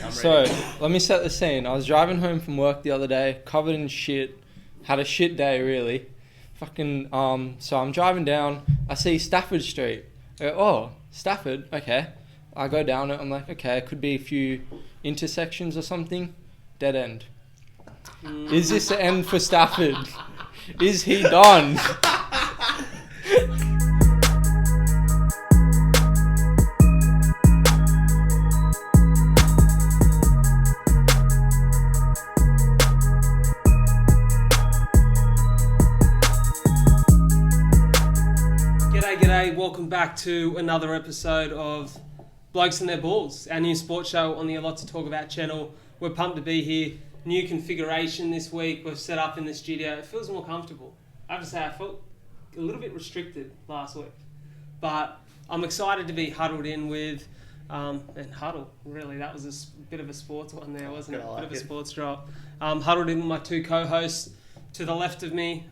So, let me set the scene. I was driving home from work the other day, covered in shit. Had a shit day, really. So I'm driving down. I see Stafford Street. I go, oh, Stafford, okay. I go down it. I'm like, okay, it could be a few intersections or something. Dead end. Is this the end for Stafford? Is he done? G'day, welcome back to another episode of Blokes Their, our new sports show on the A Lot to Talk About channel. We're pumped to be here. New configuration this week. We've set up in the studio. It feels more comfortable. I have to say, I felt a little bit restricted last week. But I'm excited to be huddled in with, and huddle, really, that was a bit of a sports one there, wasn't it? A bit of a sports drop. Huddled in with my two co-hosts to the left of me.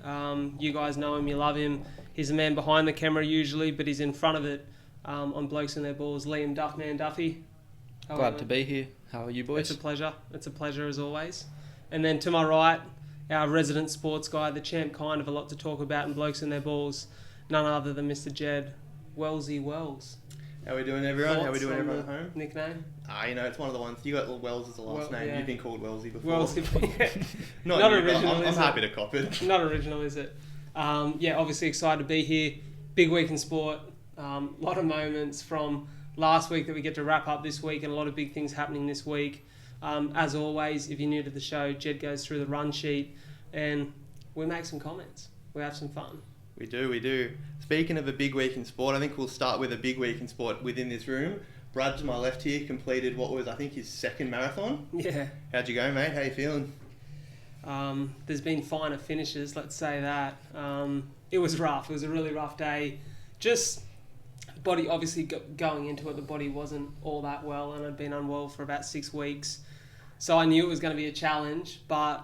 You guys know him, you love him. He's the man behind the camera usually, but he's in front of it on Blokes Their, Liam Duffman Duffy. Glad to be here. How are you boys? It's a pleasure. It's a pleasure as always. And then to my right, our resident sports guy, the champ kind of A Lot to Talk About in Blokes Their, none other than Mr. Jed Wellsy Wells. How we doing, everyone? How we doing, everyone at home? Nickname? It's one of the ones. You got Wells as the last name. Yeah. You've been called Wellsy before. Wellsy, yeah. Not you, original. I'm happy to cop it. Not original, is it? Obviously excited to be here. Big week in sport. Lot of moments from last week that we get to wrap up this week, and a lot of big things happening this week. As always, if you're new to the show, Jed goes through the run sheet and we make some comments. We have some fun. We do. Speaking of a big week in sport, I think we'll start with a big week in sport within this room. Brad to my left here completed what was, I think, his second marathon. Yeah. How'd you go, mate? How you feeling? There's been finer finishes, let's say that. It was rough. It was a really rough day. Just body, obviously going into it, the body wasn't all that well, and I'd been unwell for about 6 weeks. So I knew it was going to be a challenge, but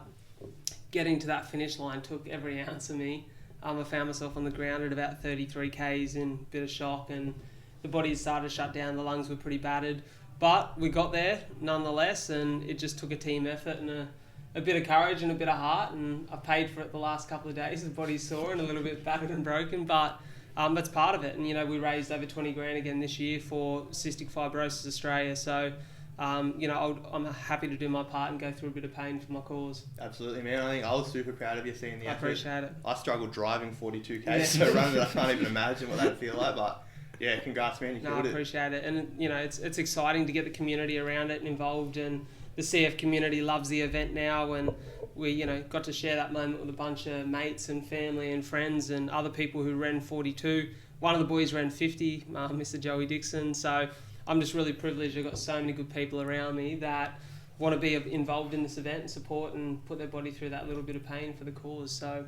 getting to that finish line took every ounce of me. I found myself on the ground at about 33 Ks in a bit of shock, and the body started to shut down. The lungs were pretty battered. But we got there nonetheless, and it just took a team effort and a bit of courage and a bit of heart, and I paid for it the last couple of days. The body's sore and a little bit battered and broken, but that's part of it. And, we raised over 20 grand again this year for Cystic Fibrosis Australia. So, I'm happy to do my part and go through a bit of pain for my cause. Absolutely, man. I think I was super proud of you seeing the effort. I appreciate it. I struggled driving 42 Ks, so running it, I can't even imagine what that'd feel like, but yeah, congrats, man. You killed it. I appreciate it. And, it's exciting to get the community around it and involved, and the CF community loves the event now, and we, got to share that moment with a bunch of mates and family and friends and other people who ran 42. One of the boys ran 50, Mr. Joey Dixon. So I'm just really privileged. I've got so many good people around me that want to be involved in this event and support and put their body through that little bit of pain for the cause. So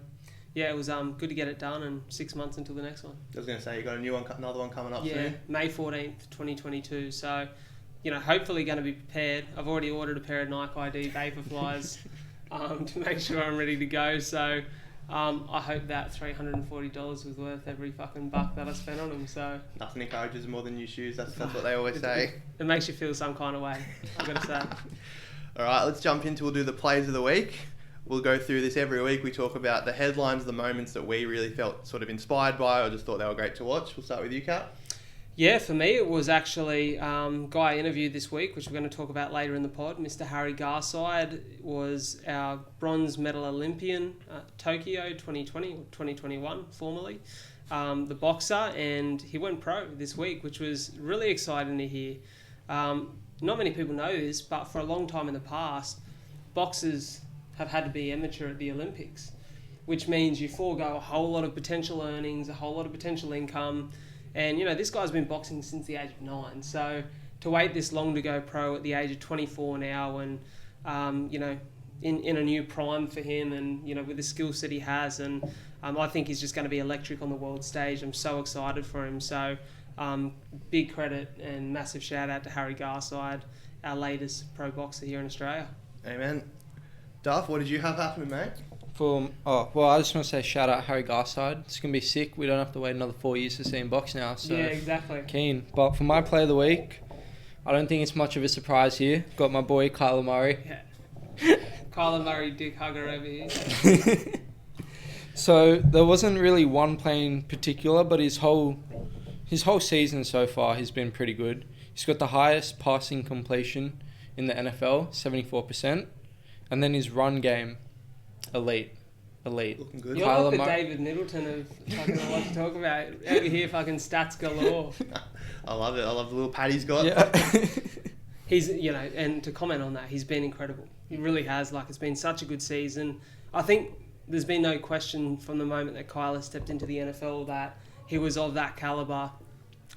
yeah, it was good to get it done, and 6 months until the next one. I was going to say, you got another one coming up soon? Yeah, May 14th, 2022. So, hopefully going to be prepared. I've already ordered a pair of Nike ID Vaporflies to make sure I'm ready to go. So I hope that $340 was worth every fucking buck that I spent on them. So nothing encourages more than new shoes. That's what they always say. It makes you feel some kind of way, I've got to say. All right, let's jump into. We'll do the plays of the week. We'll go through this every week. We talk about the headlines, the moments that we really felt sort of inspired by or just thought they were great to watch. We'll start with you, Kat. Yeah, for me it was actually guy I interviewed this week, which we're going to talk about later in the pod. Mr. Harry Garside was our bronze medal Olympian Tokyo 2020 or 2021 formerly, the boxer, and he went pro this week, which was really exciting to hear. Not many people know this, but for a long time in the past, boxers have had to be amateur at the Olympics, which means you forego a whole lot of potential earnings, a whole lot of potential income. And, this guy's been boxing since the age of 9. So to wait this long to go pro at the age of 24 now and, in a new prime for him and, with the skill set he has. And I think he's just going to be electric on the world stage. I'm so excited for him. So big credit and massive shout out to Harry Garside, our latest pro boxer here in Australia. Amen. Duff, what did you have happen, mate? I just want to say shout out Harry Garside. It's going to be sick. We don't have to wait another 4 years to see him box now. So yeah, exactly. Keen. But for my play of the week, I don't think it's much of a surprise here. Got my boy Kyler Murray. Yeah. Kyler Murray, dick hugger over here. So there wasn't really one play in particular, but his whole season so far has been pretty good. He's got the highest passing completion in the NFL, 74%, and then his run game, elite. Looking good. You're Kyler like the Murray. David Middleton of fucking what to talk about. Over here, fucking stats galore. I love it. I love the little pad he's got. Yeah. He's, and to comment on that, he's been incredible. He really has. Like, it's been such a good season. I think there's been no question from the moment that Kyler stepped into the NFL that he was of that caliber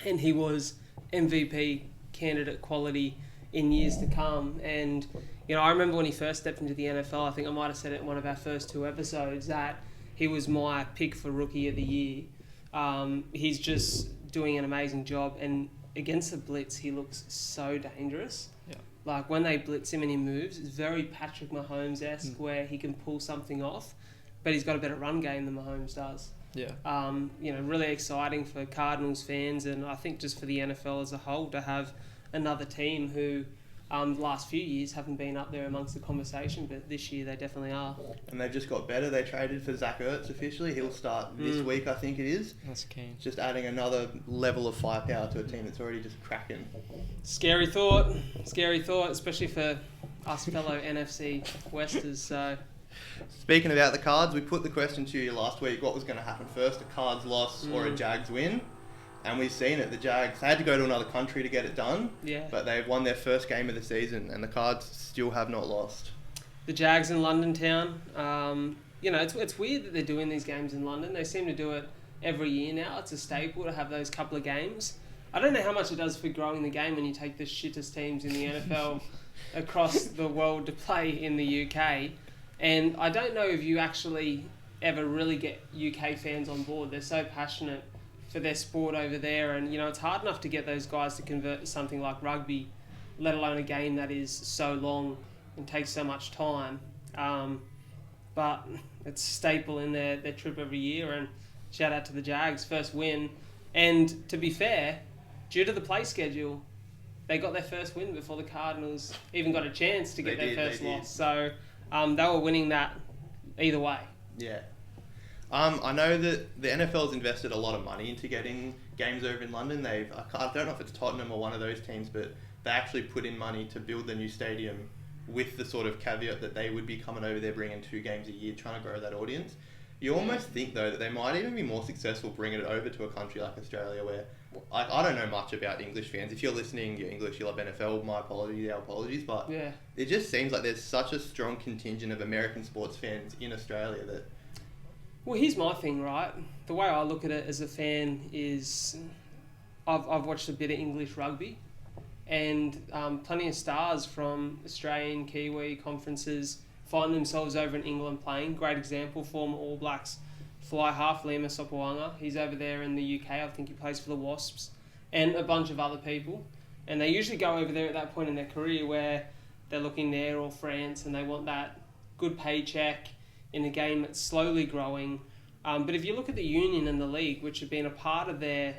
and he was MVP candidate quality in years to come. And, I remember when he first stepped into the NFL, I think I might have said it in one of our first 2 episodes, that he was my pick for Rookie of the Year. He's just doing an amazing job. And against the blitz, he looks so dangerous. Yeah. Like, when they blitz him and he moves, it's very Patrick Mahomes-esque where he can pull something off, but he's got a better run game than Mahomes does. Yeah. Really exciting for Cardinals fans, and I think just for the NFL as a whole to have another team who the last few years haven't been up there amongst the conversation, but this year they definitely are. And they've just got better. They traded for Zach Ertz officially. He'll start this week, I think it is. That's keen. Just adding another level of firepower to a team that's already just cracking. Scary thought, especially for us fellow NFC Westers. So, Speaking about the Cards, we put the question to you last week, what was going to happen first, a Cards loss or a Jags win? And we've seen it. The Jags, they had to go to another country to get it done. yeah. But they've won their first game of the season, and the Cards still have not lost. The Jags in London town. It's weird that they're doing these games in London. They seem to do it every year now. It's a staple to have those couple of games. I don't know how much it does for growing the game when you take the shittest teams in the NFL across the world to play in the UK. And I don't know if you actually ever really get UK fans on board. They're so passionate for their sport over there, and it's hard enough to get those guys to convert to something like rugby, let alone a game that is so long and takes so much time. But it's a staple in their trip every year, and shout out to the Jags, first win. And to be fair, due to the play schedule, they got their first win before the Cardinals even got a chance to get their first loss. So they were winning that either way. Yeah. I know that the NFL's invested a lot of money into getting games over in London. I don't know if it's Tottenham or one of those teams, but they actually put in money to build the new stadium with the sort of caveat that they would be coming over there bringing 2 games a year, trying to grow that audience. You almost think, though, that they might even be more successful bringing it over to a country like Australia where I don't know much about English fans. If you're listening, you're English, you love NFL, my apologies, our apologies, but Yeah. it just seems like there's such a strong contingent of American sports fans in Australia that... Well, here's my thing, right? The way I look at it as a fan is I've watched a bit of English rugby, and plenty of stars from Australian, Kiwi conferences find themselves over in England playing. Great example, former All Blacks fly half Lima Sopoaga. He's over there in the UK. I think he plays for the Wasps, and a bunch of other people. And they usually go over there at that point in their career where they're looking there, or France, and they want that good paycheck in a game that's slowly growing. But if you look at the union and the league, which have been a part of their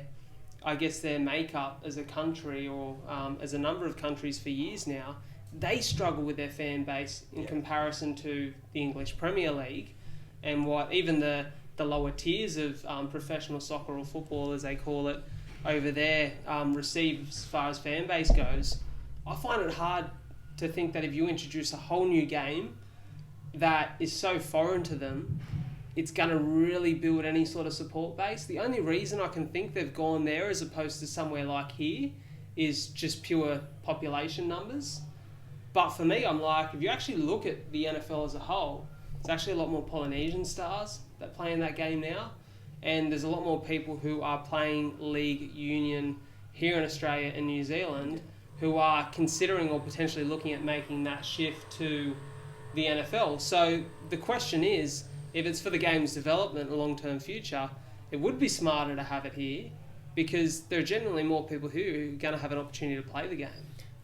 makeup as a country, or as a number of countries for years now, they struggle with their fan base in comparison to the English Premier League and what even the lower tiers of professional soccer or football, as they call it, over there receive as far as fan base goes. I find it hard to think that if you introduce a whole new game that is so foreign to them, it's going to really build any sort of support base. The only reason I can think they've gone there as opposed to somewhere like here is just pure population numbers. But for me, I'm like, if you actually look at the NFL as a whole, there's actually a lot more Polynesian stars that play in that game now. And there's a lot more people who are playing league union here in Australia and New Zealand who are considering or potentially looking at making that shift to the NFL. So the question is, if it's for the game's development and long-term future, it would be smarter to have it here because there are generally more people who are going to have an opportunity to play the game.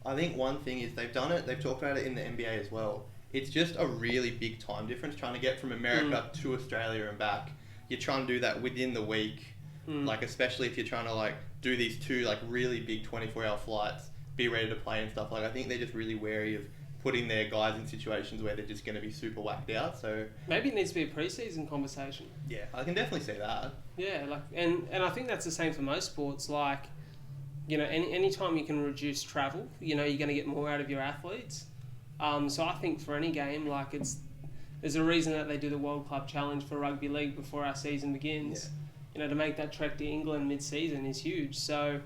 I think one thing is they've done it, they've talked about it in the NBA as well. It's just a really big time difference trying to get from America to Australia and back. You're trying to do that within the week, like especially if you're trying to like do these 2 like really big 24-hour flights. be ready to play and stuff. Like, I think they're just really wary of putting their guys in situations where they're just going to be super whacked out. So maybe it needs to be a pre-season conversation. Yeah, I can definitely see that. Yeah, like, and I think that's the same for most sports. Like, you know, any time you can reduce travel, you know, you're going to get more out of your athletes. So I think for any game, like, there's a reason that they do the World Club Challenge for rugby league before our season begins. Yeah. You know, to make that trek to England mid-season is huge. So,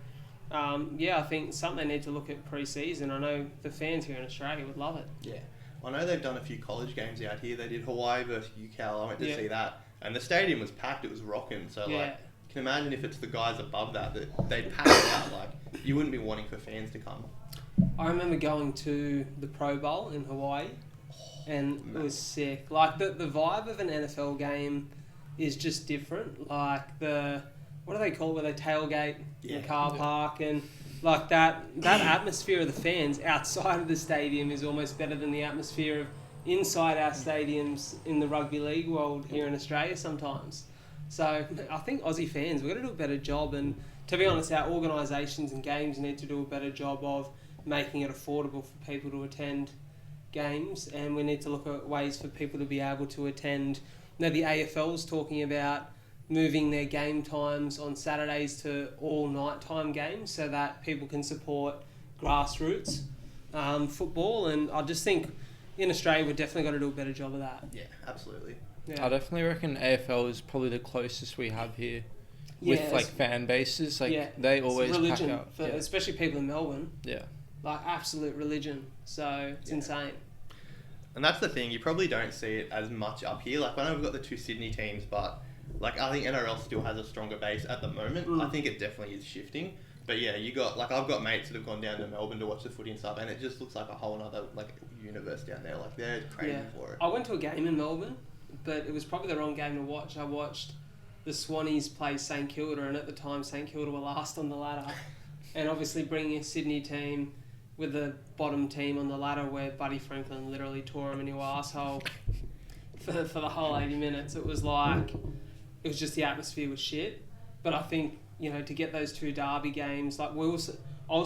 I think something they need to look at pre-season. I know the fans here in Australia would love it. Yeah. I know they've done a few college games out here. They did Hawaii versus UCal. I went to see that. And the stadium was packed. It was rocking. So, like, you can imagine if it's the guys above that they'd pack it out. Like, you wouldn't be wanting for fans to come. I remember going to the Pro Bowl in Hawaii, and it was sick. Like, the vibe of an NFL game is just different. Like, what do they call it, where they tailgate in the car park, and like that atmosphere of the fans outside of the stadium is almost better than the atmosphere of inside our stadiums in the rugby league world here in Australia sometimes. So I think Aussie fans, we've got to do a better job, and to be honest, our organisations and games need to do a better job of making it affordable for people to attend games, and we need to look at ways for people to be able to attend. Now, the AFL's talking about moving their game times on Saturdays to all nighttime games so that people can support grassroots football, and I just think in Australia we've definitely got to do a better job of that. Yeah, absolutely. Yeah. I definitely reckon AFL is probably the closest we have here with like fan bases. Like they always religion pack out, for especially people in Melbourne. Yeah, like absolute religion. So it's insane. And that's the thing, you probably don't see it as much up here. Like, I know we've got the two Sydney teams, but like I think NRL still has a stronger base at the moment. I think it definitely is shifting. But yeah, I've got mates that have gone down to Melbourne to watch the footy and stuff, and it just looks like a whole other like universe down there. Like, they're crazy for it. I went to a game in Melbourne, but it was probably the wrong game to watch. I watched the Swannies play St Kilda, and at the time St Kilda were last on the ladder. And obviously bringing a Sydney team with the bottom team on the ladder, where Buddy Franklin literally tore him a new asshole for the whole 80 minutes. It was just the atmosphere was shit. But I think, you know, to get those two derby games, like I was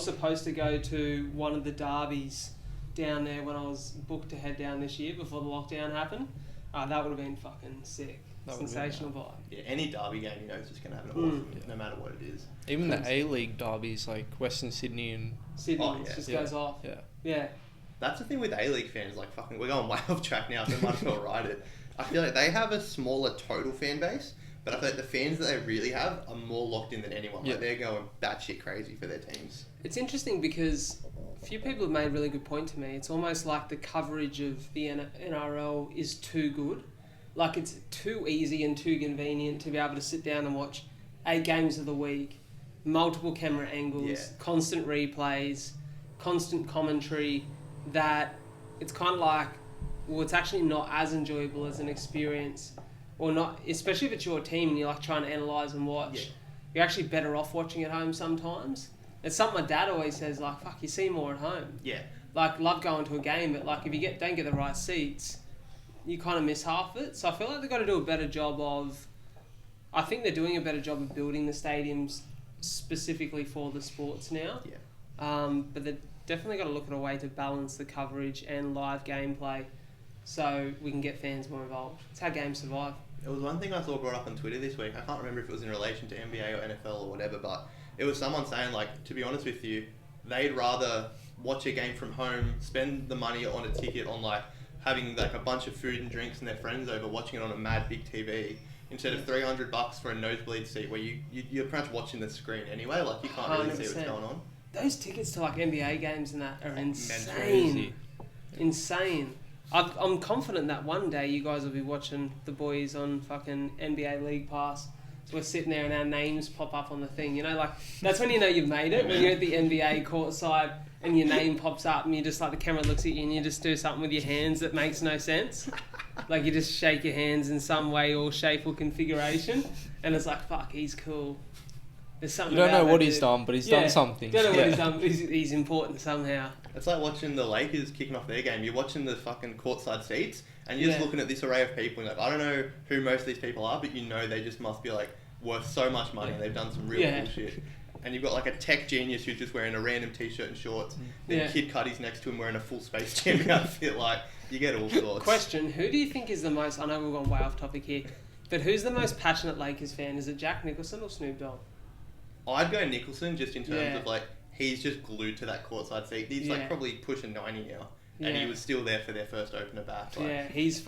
supposed to go to one of the derbies down there when I was booked to head down this year before the lockdown happened. That would have been fucking sick. Sensational vibe. Yeah, any derby game, you know, it's just going to have an awesome, no matter what it is. Even the A-League derbies, like Western Sydney and... Sydney just goes off. Yeah. That's the thing with A-League fans, like, fucking, we're going way off track now, so might as well ride it. I feel like they have a smaller total fan base, but I feel like the fans that they really have are more locked in than anyone. Like, they're going batshit crazy for their teams. It's interesting because a few people have made a really good point to me. It's almost like the coverage of the NRL is too good. Like, it's too easy and too convenient to be able to sit down and watch 8 games of the week, multiple camera angles, constant replays, constant commentary, that it's kind of like, well, it's actually not as enjoyable as an experience, or not, especially if it's your team and you're like trying to analyse and watch. You're actually better off watching at home sometimes. It's something my dad always says, like, fuck, you see more at home. Yeah. Like, love going to a game, but like if you don't get the right seats, you kind of miss half of it. So I feel like they've got to do a better job of... I think they're doing a better job of building the stadiums specifically for the sports now. Yeah. But they've definitely got to look at a way to balance the coverage and live gameplay so we can get fans more involved. It's how games survive. It was one thing I saw brought up on Twitter this week. I can't remember if it was in relation to NBA or NFL or whatever, but it was someone saying, like, to be honest with you, they'd rather watch a game from home, spend the money on a ticket on, like, having like a bunch of food and drinks and their friends over, watching it on a mad big TV, instead of $300 for a nosebleed seat where you're pretty much watching the screen anyway. Like, you can't really see what's going on. Those tickets to like NBA games and that are insane. Insane. I'm confident that one day you guys will be watching the boys on fucking NBA League Pass. So we're sitting there and our names pop up on the thing. You know, like, that's when you know you've made it, when you're at the NBA courtside and your name pops up and you just, like, the camera looks at you and you just do something with your hands that makes no sense. Like, you just shake your hands in some way or shape or configuration and it's like, fuck, he's cool. There's something. You don't know what he's done, but he's done something. You don't know what he's done, but he's important somehow. It's like watching the Lakers kicking off their game. You're watching the fucking courtside seats and you're just looking at this array of people and like, I don't know who most of these people are, but you know they just must be like worth so much money and they've done some real cool shit. and you've got like a tech genius who's just wearing a random t-shirt and shorts. Then Kid Cudi's next to him wearing a full Space Jam outfit. Like, you get all sorts. Question: who do you think is the most? I know we're going way off topic here, but who's the most passionate Lakers fan? Is it Jack Nicholson or Snoop Dogg? I'd go Nicholson just in terms of like he's just glued to that courtside seat. He's like probably pushing 90 now. And he was still there for their first opener back. Like, he's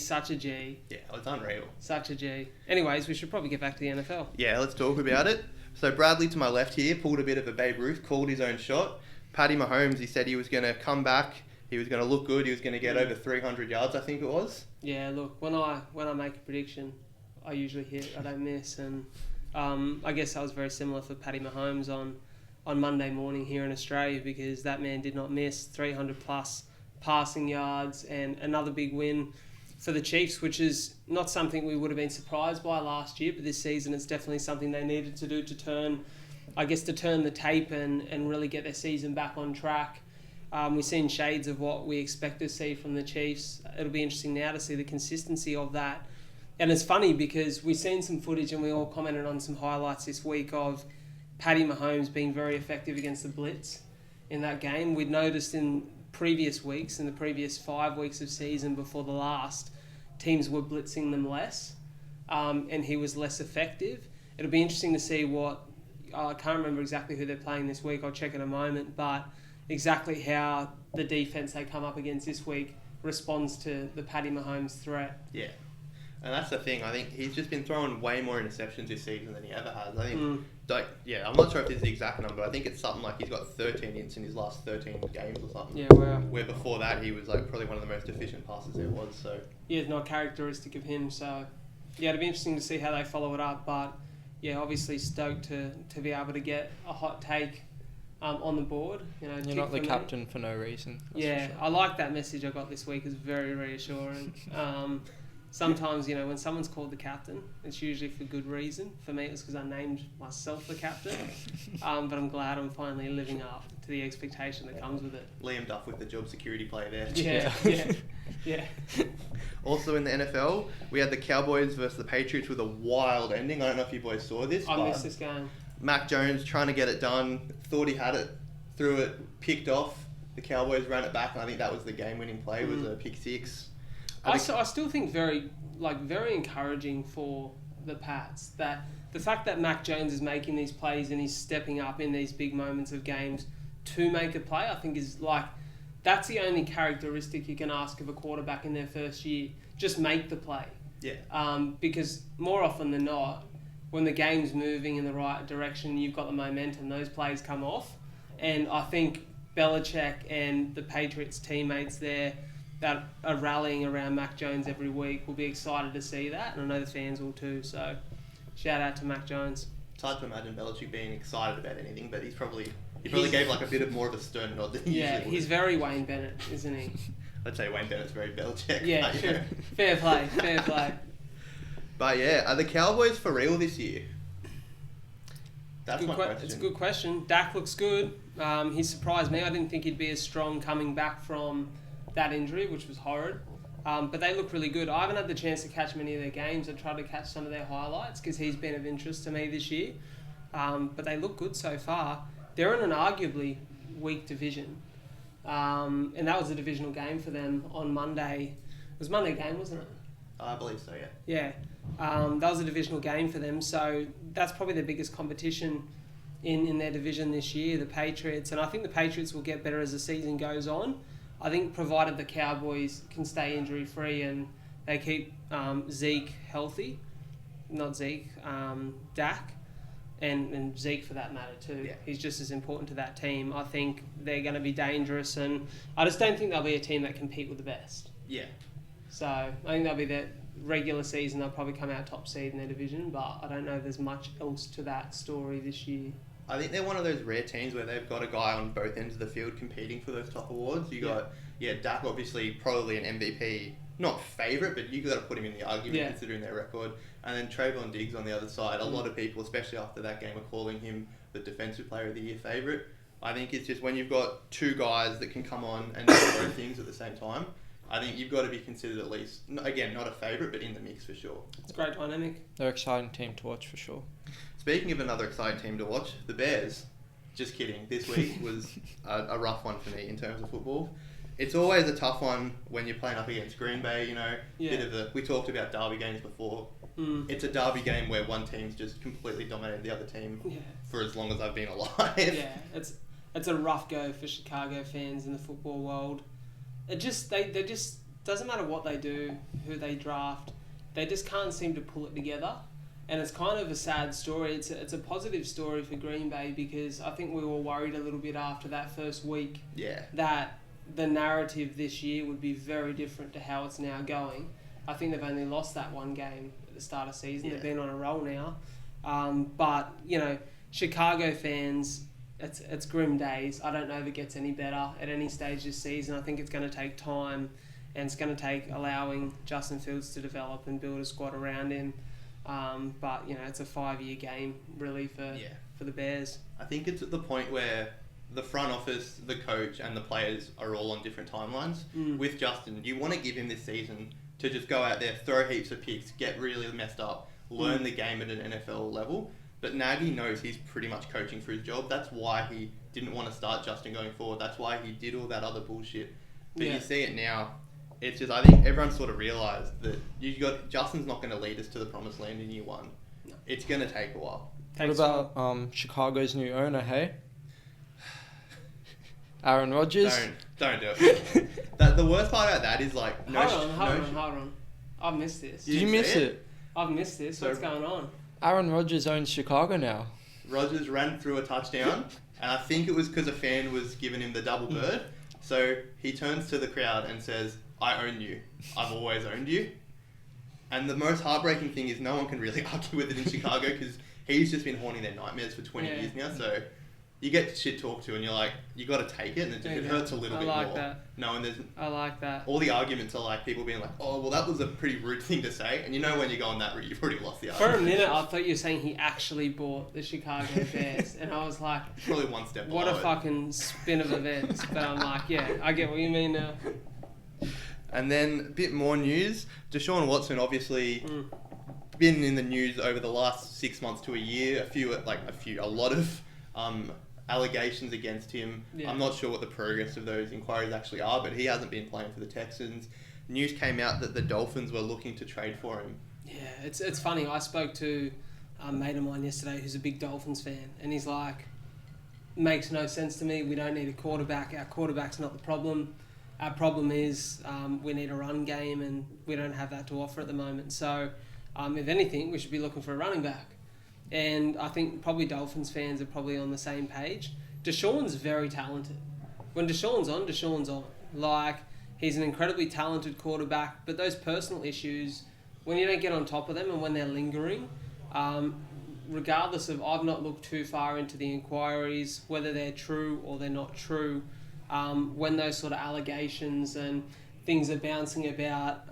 such a G. Yeah, it's unreal. Such a G. Anyways, we should probably get back to the NFL. Yeah, let's talk about it. So Bradley to my left here pulled a bit of a Babe Ruth, called his own shot. Paddy Mahomes, he said he was going to come back, he was going to look good, he was going to get over 300 yards, I think it was. Yeah, look, when I make a prediction, I usually hit, I don't miss. And I guess that was very similar for Paddy Mahomes on Monday morning here in Australia, because that man did not miss 300 plus passing yards and another big win for the Chiefs, which is not something we would have been surprised by last year, but this season it's definitely something they needed to do to turn the tape and really get their season back on track. We've seen shades of what we expect to see from the Chiefs. It'll be interesting now to see the consistency of that. And it's funny because we've seen some footage and we all commented on some highlights this week of Paddy Mahomes being very effective against the blitz in that game. We'd noticed in previous weeks, in the previous 5 weeks of season before the last, teams were blitzing them less, and he was less effective. It'll be interesting to see I can't remember exactly who they're playing this week, I'll check in a moment, but exactly how the defense they come up against this week responds to the Paddy Mahomes threat. Yeah. And that's the thing. I think he's just been throwing way more interceptions this season than he ever has. I think, I'm not sure if this is the exact number. I think it's something like he's got 13 ints in his last 13 games or something. Yeah, wow. Where before that he was like probably one of the most efficient passers there was. So yeah, it's not characteristic of him. So yeah, it'll be interesting to see how they follow it up. But yeah, obviously stoked to be able to get a hot take on the board. You know, you're not the captain for no reason. Yeah, sure. I like that message I got this week. It's very reassuring. Sometimes, when someone's called the captain, it's usually for good reason. For me, it's because I named myself the captain. But I'm glad I'm finally living up to the expectation that comes with it. Liam Duff with the job security play there. Yeah. Also in the NFL, we had the Cowboys versus the Patriots with a wild ending. I don't know if you boys saw this. I missed this game. Mac Jones trying to get it done, thought he had it, threw it, picked off. The Cowboys ran it back, and I think that was the game-winning play, was a pick six. I still think very encouraging for the Pats that the fact that Mac Jones is making these plays and he's stepping up in these big moments of games to make a play, I think is that's the only characteristic you can ask of a quarterback in their first year. Just make the play. Yeah. Because more often than not, when the game's moving in the right direction, you've got the momentum, those plays come off. And I think Belichick and the Patriots teammates there that are rallying around Mac Jones every week will be excited to see that, and I know the fans will too, so shout out to Mac Jones. It's hard to imagine Belichick being excited about anything, but he probably gave like a bit more of a stern nod than he usually would. He's very Wayne Bennett, isn't he? I'd say Wayne Bennett's very Belichick. Yeah, sure. Fair play. But yeah, are the Cowboys for real this year? That's my question. It's a good question. Dak looks good. He surprised me. I didn't think he'd be as strong coming back from that injury, which was horrid. But they look really good. I haven't had the chance to catch many of their games. I tried to catch some of their highlights because he's been of interest to me this year. But they look good so far. They're in an arguably weak division. And that was a divisional game for them on Monday. It was Monday game, wasn't it? I believe so, yeah. Yeah. That was a divisional game for them. So that's probably their biggest competition in their division this year, the Patriots. And I think the Patriots will get better as the season goes on. I think provided the Cowboys can stay injury-free and they keep Zeke healthy, Dak, and Zeke for that matter too. Yeah. He's just as important to that team. I think they're going to be dangerous, and I just don't think they'll be a team that compete with the best. Yeah. So I think they'll be their regular season. They'll probably come out top seed in their division, but I don't know if there's much else to that story this year. I think they're one of those rare teams where they've got a guy on both ends of the field competing for those top awards. You got, Dak obviously probably an MVP, not favourite, but you got to put him in the argument considering their record. And then Trayvon Diggs on the other side. A lot of people, especially after that game, are calling him the Defensive Player of the Year favourite. I think it's just when you've got two guys that can come on and do both things at the same time, I think you've got to be considered at least, again, not a favourite, but in the mix for sure. It's a great dynamic. They're an exciting team to watch for sure. Speaking of another exciting team to watch, the Bears. Just kidding. This week was a rough one for me in terms of football. It's always a tough one when you're playing up against Green Bay, you know. We talked about derby games before. It's a derby game where one team's just completely dominated the other team for as long as I've been alive. Yeah, it's a rough go for Chicago fans in the football world. They just doesn't matter what they do, who they draft, they just can't seem to pull it together. And it's kind of a sad story. It's a positive story for Green Bay because I think we were worried a little bit after that first week that the narrative this year would be very different to how it's now going. I think they've only lost that one game at the start of the season. They've been on a roll now. But, you know, Chicago fans, it's grim days. I don't know if it gets any better at any stage this season. I think it's going to take time, and it's going to take allowing Justin Fields to develop and build a squad around him. But, you know, it's a 5-year game, really, for the Bears. I think it's at the point where the front office, the coach, and the players are all on different timelines. With Justin, you want to give him this season to just go out there, throw heaps of picks, get really messed up, learn the game at an NFL level. But Nagy knows he's pretty much coaching for his job. That's why he didn't want to start Justin going forward. That's why he did all that other bullshit. But you see it now. It's just, I think everyone sort of realised that Justin's not going to lead us to the promised land in year one. No. It's going to take a while. What about Chicago's new owner, hey? Aaron Rodgers? Don't do it. The worst part about that is like... Hold on. I've missed this. Did you miss it? I've missed this. What's going on? Aaron Rodgers owns Chicago now. Rodgers ran through a touchdown, and I think it was because a fan was giving him the double bird. So he turns to the crowd and says, "I own you. I've always owned you." And the most heartbreaking thing is no one can really argue with it in Chicago because he's just been haunting their nightmares for 20 years now. So you get shit talked to and you're like, you got to take it, and it hurts a little bit more. I like that. All the arguments are like people being like, "Oh, well, that was a pretty rude thing to say," and you know when you go on that route, you've already lost the argument. For a minute, I thought you were saying he actually bought the Chicago Bears, and I was like, probably one step. What a fucking spin of events! But I'm like, yeah, I get what you mean now. And then a bit more news. Desean Watson obviously been in the news over the last 6 months to a year. A lot of allegations against him. Yeah. I'm not sure what the progress of those inquiries actually are, but he hasn't been playing for the Texans. News came out that the Dolphins were looking to trade for him. Yeah, it's funny. I spoke to a mate of mine yesterday who's a big Dolphins fan, and he's like, makes no sense to me. We don't need a quarterback. Our quarterback's not the problem. Our problem is we need a run game, and we don't have that to offer at the moment. So, if anything, we should be looking for a running back. And I think probably Dolphins fans are probably on the same page. Desean's very talented. When Desean's on. Like, he's an incredibly talented quarterback, but those personal issues, when you don't get on top of them and when they're lingering, regardless of, I've not looked too far into the inquiries, whether they're true or they're not true, when those sort of allegations and things are bouncing about,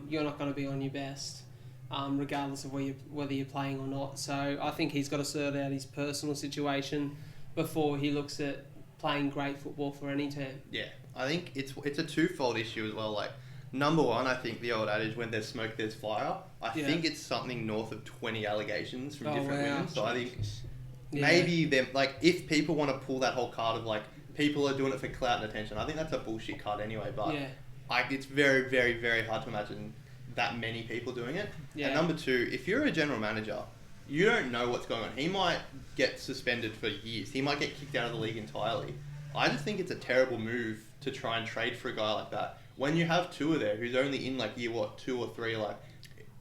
you're not going to be on your best. Regardless of whether you're playing or not. So I think he's got to sort out his personal situation before he looks at playing great football for any team. Yeah, I think it's a twofold issue as well. Like, number one, I think the old adage, when there's smoke, there's fire. I think it's something north of 20 allegations from different women. So I think maybe them, like, if people want to pull that whole card of like people are doing it for clout and attention, I think that's a bullshit card anyway. But it's very, very, very hard to imagine that many people doing it. Yeah. And number two, if you're a general manager, you don't know what's going on. He might get suspended for years. He might get kicked out of the league entirely. I just think it's a terrible move to try and trade for a guy like that. When you have Tua there, who's only in like year 2 or 3, like,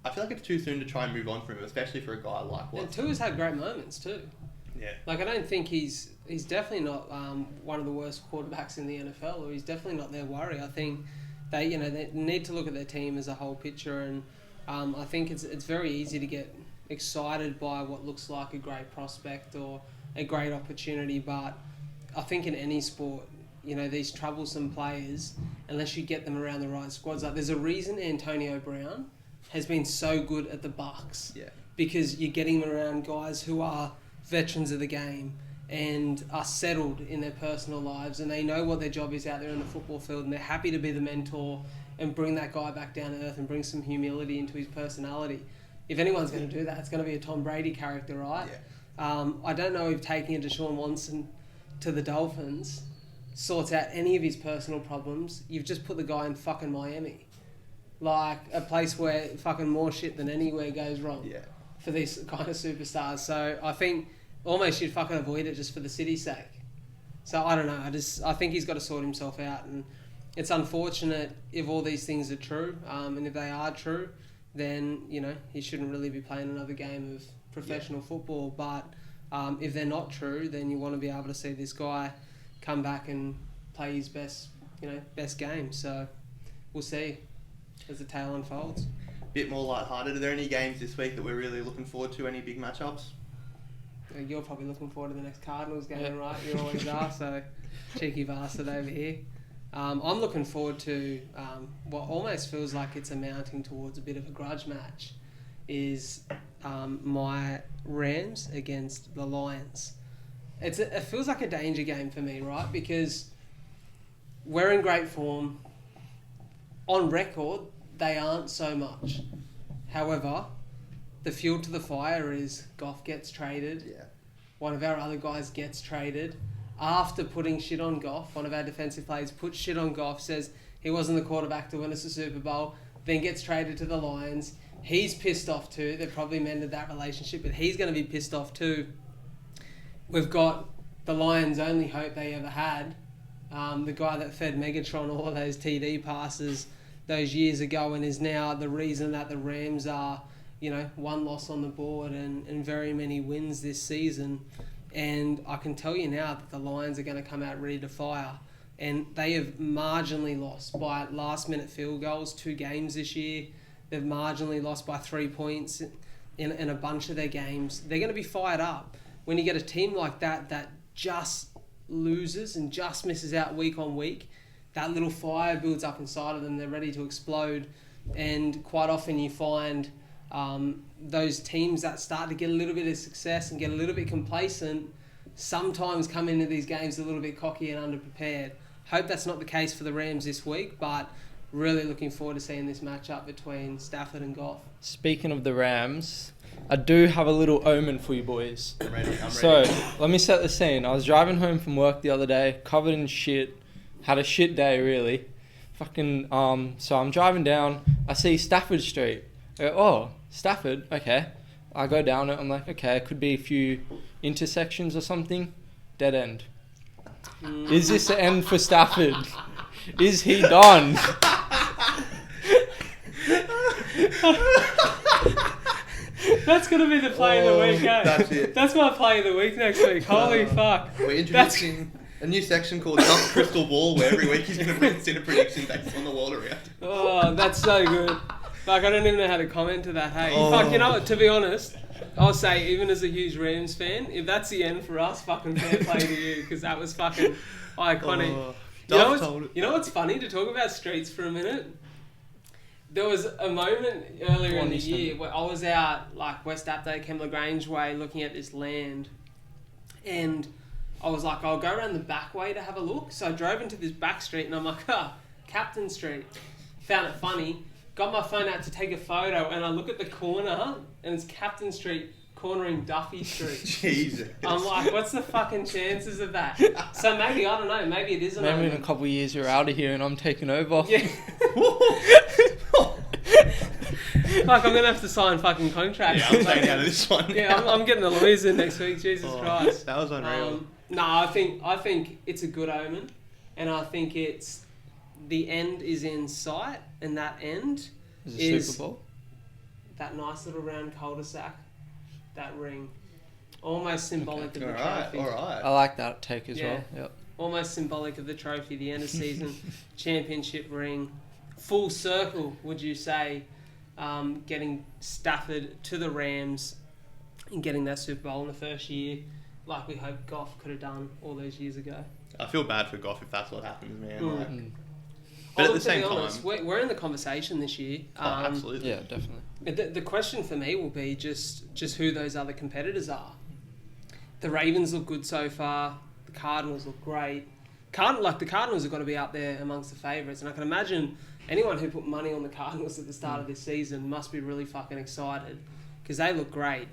I feel like it's too soon to try and move on from him, especially for a guy like Watson. And Tua's had great moments too. Yeah. Like, I don't think he's definitely not one of the worst quarterbacks in the NFL, or he's definitely not their worry. I think they need to look at their team as a whole picture, and I think it's very easy to get excited by what looks like a great prospect or a great opportunity, but I think in any sport, these troublesome players, unless you get them around the right squads, like, there's a reason Antonio Brown has been so good at the Bucks, because you're getting him around guys who are veterans of the game and are settled in their personal lives, and they know what their job is out there in the football field, and they're happy to be the mentor and bring that guy back down to earth and bring some humility into his personality. If anyone's going to do that, it's going to be a Tom Brady character, right? I don't know if taking a Desean Watson to the Dolphins sorts out any of his personal problems. You've just put the guy in fucking Miami. Like, a place where fucking more shit than anywhere goes wrong for these kind of superstars. So I think almost you'd fucking avoid it just for the city's sake. So I don't know. I think he's got to sort himself out, and it's unfortunate if all these things are true. And if they are true, then he shouldn't really be playing another game of professional football. But if they're not true, then you want to be able to see this guy come back and play his best game. So we'll see as the tale unfolds. Bit more lighthearted. Are there any games this week that we're really looking forward to? Any big matchups? You're probably looking forward to the next Cardinals game, right? You always are. So cheeky bastard over here. I'm looking forward to what almost feels like it's amounting towards a bit of a grudge match. Is my Rams against the Lions. It feels like a danger game for me, right? Because we're in great form. On record, they aren't so much. However, the fuel to the fire is Goff gets traded. Yeah. One of our other guys gets traded. After putting shit on Goff, one of our defensive players puts shit on Goff, says he wasn't the quarterback to win us a Super Bowl, then gets traded to the Lions. He's pissed off too. They've probably mended that relationship, but he's going to be pissed off too. We've got the Lions' only hope they ever had, the guy that fed Megatron all of those TD passes those years ago and is now the reason that the Rams are, one loss on the board and very many wins this season. And I can tell you now that the Lions are going to come out ready to fire. And they have marginally lost by last-minute field goals 2 games this year. They've marginally lost by 3 points in a bunch of their games. They're going to be fired up. When you get a team like that just loses and just misses out week on week, that little fire builds up inside of them. They're ready to explode. And quite often you find those teams that start to get a little bit of success and get a little bit complacent sometimes come into these games a little bit cocky and underprepared. Hope that's not the case for the Rams this week, but really looking forward to seeing this matchup between Stafford and Goff. Speaking of the Rams, I do have a little omen for you boys. I'm ready. So, let me set the scene. I was driving home from work the other day, covered in shit. Had a shit day, really. So I'm driving down. I see Stafford Street. I go, oh, Stafford, okay. I go down it. I'm like, okay, it could be a few intersections or something. Dead end. Is this the end for Stafford? Is he done? That's going to be the play of the week, eh? That's it. That's my play of the week next week. Holy fuck. We're introducing a new section called Duck Crystal Ball, where every week he's going to bring in a prediction based on the wall around. Oh, that's so good. Fuck, I don't even know how to comment to that, hey? Oh. Fuck, what, to be honest, I'll say, even as a huge Rams fan, if that's the end for us, fucking fair play to you, because that was fucking iconic. Oh, you know what's funny, to talk about streets for a minute? There was a moment earlier in the year where I was out, like, West Apto, Kembla Grange way, looking at this land, and I was like, I'll go around the back way to have a look. So I drove into this back street, and I'm like, Captain Street. Found it funny. Got my phone out to take a photo, and I look at the corner, and it's Captain Street cornering Duffy Street. Jesus. I'm like, what's the fucking chances of that? So maybe, I don't know, maybe it isn't. Maybe in a couple of years you're out of here and I'm taking over. Yeah. Like, I'm going to have to sign fucking contracts. Yeah, I'm staying out of this one. Yeah, I'm getting the lawyers in next week, Jesus Christ. That was unreal. No, I think it's a good omen, and I think it's the end is in sight, and that end is Super Bowl. That nice little round cul-de-sac, that ring, almost symbolic of the trophy. All right. I like that take as well. Yep. Almost symbolic of the trophy, the end of season championship ring, full circle. Would you say, getting Stafford to the Rams and getting that Super Bowl in the first year, like we hoped Goff could have done all those years ago. I feel bad for Goff if that's what happens, man. Mm. But at the same time, we're in the conversation this year. Absolutely. Yeah, definitely. The question for me will be just who those other competitors are. The Ravens look good so far. The Cardinals look great. The Cardinals have got to be up there amongst the favourites, and I can imagine anyone who put money on the Cardinals at the start of this season must be really fucking excited because they look great.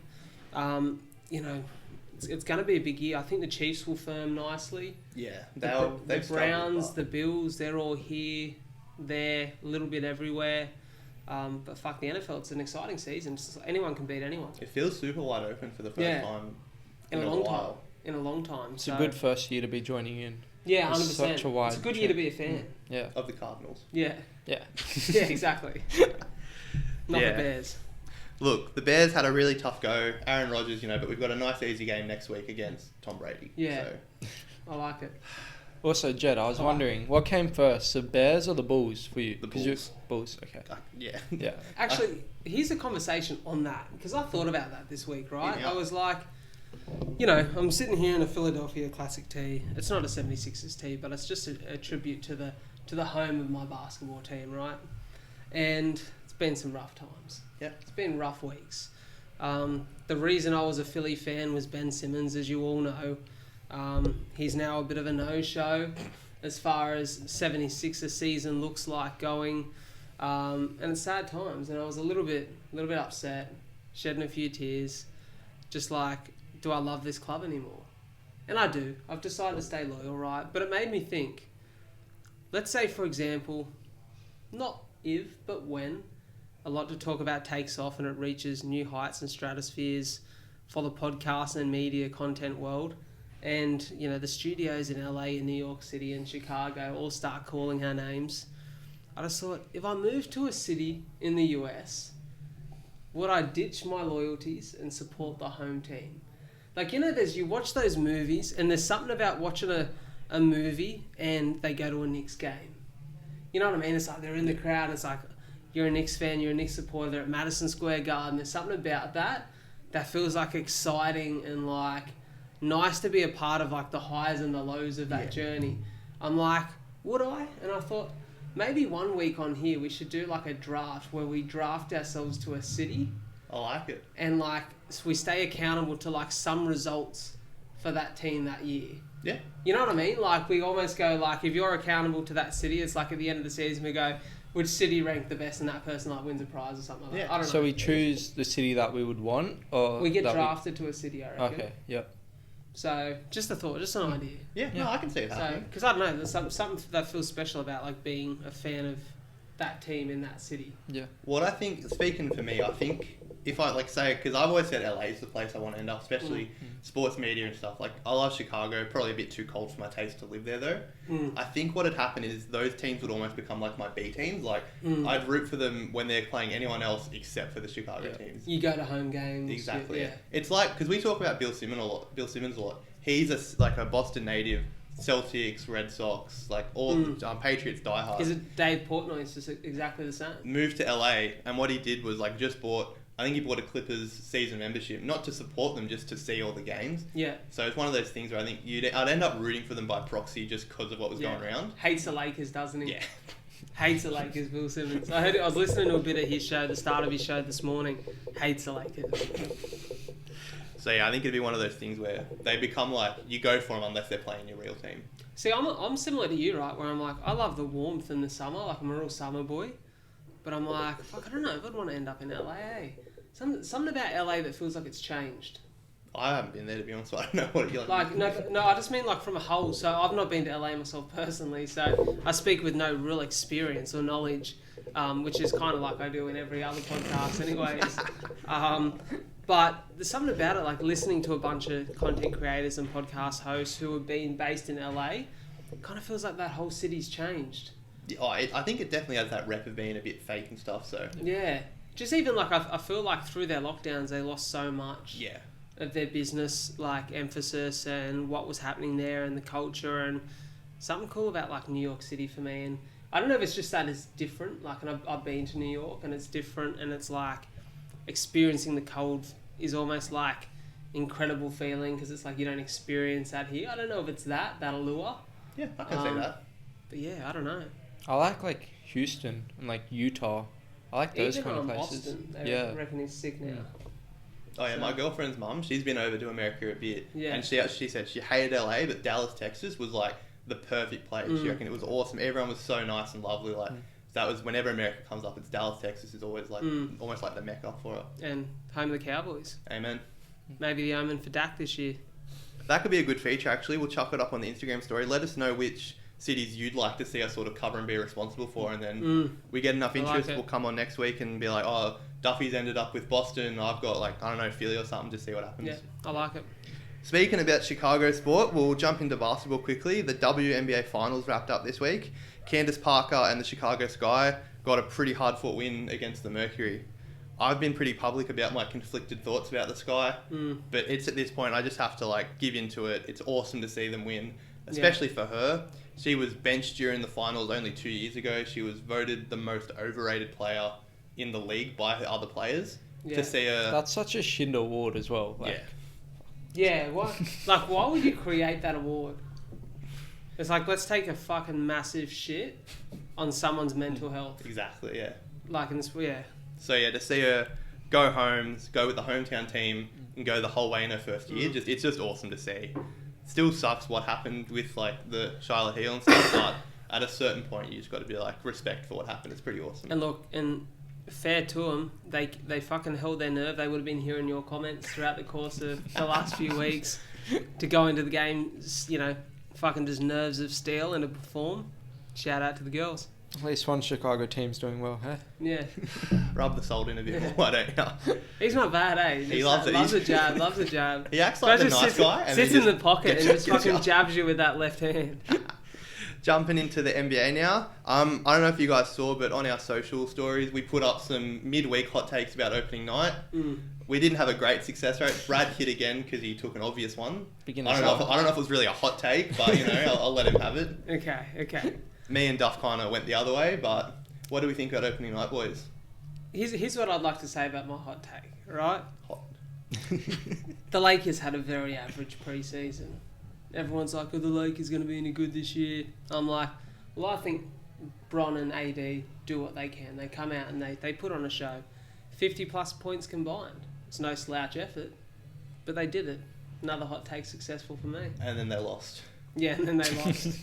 it's going to be a big year. I think the Chiefs will firm nicely. Yeah, The Browns, the Bills, they're all here, there, a little bit everywhere. But fuck the NFL, it's an exciting season. Anyone can beat anyone. It feels super wide open for the first time in a long time. In a long time. It's a good first year to be joining in. Yeah, 100%. Such a wide it's a good year to be a fan. Yeah. Of the Cardinals. Yeah. Yeah. Yeah, exactly. Not the Bears. Look, the Bears had a really tough go. Aaron Rodgers, but we've got a nice easy game next week against Tom Brady. Yeah. So. I like it. Also, Jed, I was wondering, what came first, the Bears or the Bulls for you? The Bulls. Bulls, okay. Yeah. Yeah. Actually, here's a conversation on that, because I thought about that this week, right? Yeah. I was like, I'm sitting here in a Philadelphia Classic tee. It's not a 76ers tee, but it's just a tribute to the home of my basketball team, right? And it's been some rough times. Yeah. It's been rough weeks. The reason I was a Philly fan was Ben Simmons, as you all know. He's now a bit of a no-show as far as 76er season looks like going. And it's sad times, and I was a little bit upset, shedding a few tears, just like, do I love this club anymore? And I do. I've decided to stay loyal, right? But it made me think, let's say, for example, not if, but when, a lot to talk about takes off and it reaches new heights and stratospheres for the podcast and media content world. And, the studios in LA and New York City and Chicago all start calling her names. I just thought, if I moved to a city in the US, would I ditch my loyalties and support the home team? Like, you watch those movies and there's something about watching a movie and they go to a Knicks game. You know what I mean? It's like they're in the crowd and it's like, you're a Knicks fan, you're a Knicks supporter, they're at Madison Square Garden. There's something about that feels like exciting and like nice to be a part of, like the highs and the lows of that journey. I'm like, would I? And I thought, maybe one week on here we should do like a draft where we draft ourselves to a city. I like it. And like so we stay accountable to like some results for that team that year. Yeah. You know what I mean? Like we almost go like, if you're accountable to that city, it's like at the end of the season we go, which city ranked the best, and that person like wins a prize or something like that. I don't know. So we choose the city that we would want, or we get drafted to a city, I reckon. Okay. Yep. So just a thought, just an idea. Yeah. No, I can see that. So because I don't know, there's something that feels special about like being a fan of that team in that city. Yeah. What I think, speaking for me, I think if I because I've always said LA is the place I want to end up, especially sports media and stuff. Like I love Chicago, probably a bit too cold for my taste to live there though. I think what would happen is those teams would almost become like my B teams. Like I'd root for them when they're playing anyone else except for the Chicago teams. You go to home games. Exactly. Yeah. It's like, because we talk about Bill Simmons a lot. He's a Boston native. Celtics, Red Sox, like all Patriots diehard. Is it Dave Portnoy? It's just exactly the same. Moved to LA, and what he did was like just bought. I think he bought a Clippers season membership, not to support them, just to see all the games. Yeah. So it's one of those things where I think I'd end up rooting for them by proxy just because of what was going around. Hates the Lakers, doesn't he? Yeah. Hates the Lakers, Bill Simmons. I was listening to a bit of his show, the start of his show this morning. Hates the Lakers. So yeah, I think it'd be one of those things where they become like, you go for them unless they're playing your real team. See, I'm similar to you, right? Where I'm like, I love the warmth in the summer. Like, I'm a real summer boy. But I'm like, fuck, I don't know if I'd want to end up in LA. Something about LA that feels like it's changed. I haven't been there, to be honest, so I don't know what you're like. No, I just mean like from a whole. So I've not been to LA myself personally, so I speak with no real experience or knowledge, which is kind of like I do in every other podcast anyways. But there's something about it, like listening to a bunch of content creators and podcast hosts who have been based in LA, it kind of feels like that whole city's changed. I think it definitely has that rep of being a bit fake and stuff, so... Yeah. Just even like, I feel like through their lockdowns, they lost so much of their business, like emphasis and what was happening there and the culture, and something cool about like New York City for me. And I don't know if it's just that it's different, like, and I've been to New York and it's different, and it's like experiencing the cold is almost like incredible feeling because it's like you don't experience that here. I don't know if it's that allure. Yeah, I can see that. But yeah, I don't know. I like Houston and like Utah. I like those Even kind of places. Boston, they reckon he's sick now. Oh yeah, So- my girlfriend's mum, she's been over to America a bit, Yeah. and she said she hated LA, but Dallas, Texas was like the perfect place. She reckoned it was awesome. Everyone was so nice and lovely. Like that was, whenever America comes up, it's Dallas, Texas is always like almost like the mecca for her. And home of the Cowboys. Amen. Maybe the Omen for Dak this year. That could be a good feature, actually. We'll chuck it up on the Instagram story. Let us know which cities you'd like to see us sort of cover and be responsible for, and then we get enough interest, we'll come on next week and be like, oh, Duffy's ended up with Boston, I've got like, I don't know, Philly or something, to see what happens. Yeah, I like it. Speaking about Chicago sport, we'll jump into basketball quickly. The WNBA finals wrapped up this week. Candace Parker and the Chicago Sky got a pretty hard-fought win against the Mercury. I've been pretty public about my conflicted thoughts about the Sky, but it's at this point I just have to like give into it. It's awesome to see them win, especially for her. She was benched during the finals only 2 years ago. She was voted the most overrated player in the league by her other players. To see her... That's such a shit award as well. Like, Yeah, what? Like, why would you create that award? It's like, let's take a fucking massive shit on someone's mental health. Exactly, yeah. Like, in this, So, yeah, to see her go home, go with the hometown team, and go the whole way in her first year, it's just awesome to see. Still sucks what happened with, like, the Charlotte Heel and stuff, but at a certain point, you just got to be, like, respect for what happened. It's pretty awesome. And look, and fair to them, they fucking held their nerve. They would have been hearing your comments throughout the course of the last few weeks to go into the game, you know, fucking just nerves of steel and to perform. Shout out to the girls. At least one Chicago team's doing well, huh? Yeah. Rub the salt in a bit more, why don't you? He's not bad, eh? He loves it. Loves a jab, loves a jab. He acts like the nice guy. And sits in the pocket and just fucking jabs you with that left hand. Jumping into the NBA now. I don't know if you guys saw, but on our social stories, we put up some midweek hot takes about opening night. We didn't have a great success rate. Brad hit again because he took an obvious one. I don't know if it was really a hot take, but, you know, I'll let him have it. Okay. Me and Duff kind of went the other way, but what do we think about opening night, boys? Here's what I'd like to say about my hot take, right? Hot. The Lakers had a very average preseason. Everyone's like, oh, the Lakers going to be any good this year? I'm like, well, I think Bron and AD do what they can. They come out and they put on a show. 50-plus points combined. It's no slouch effort, but they did it. Another hot take successful for me. And then they lost. Yeah, and then they lost.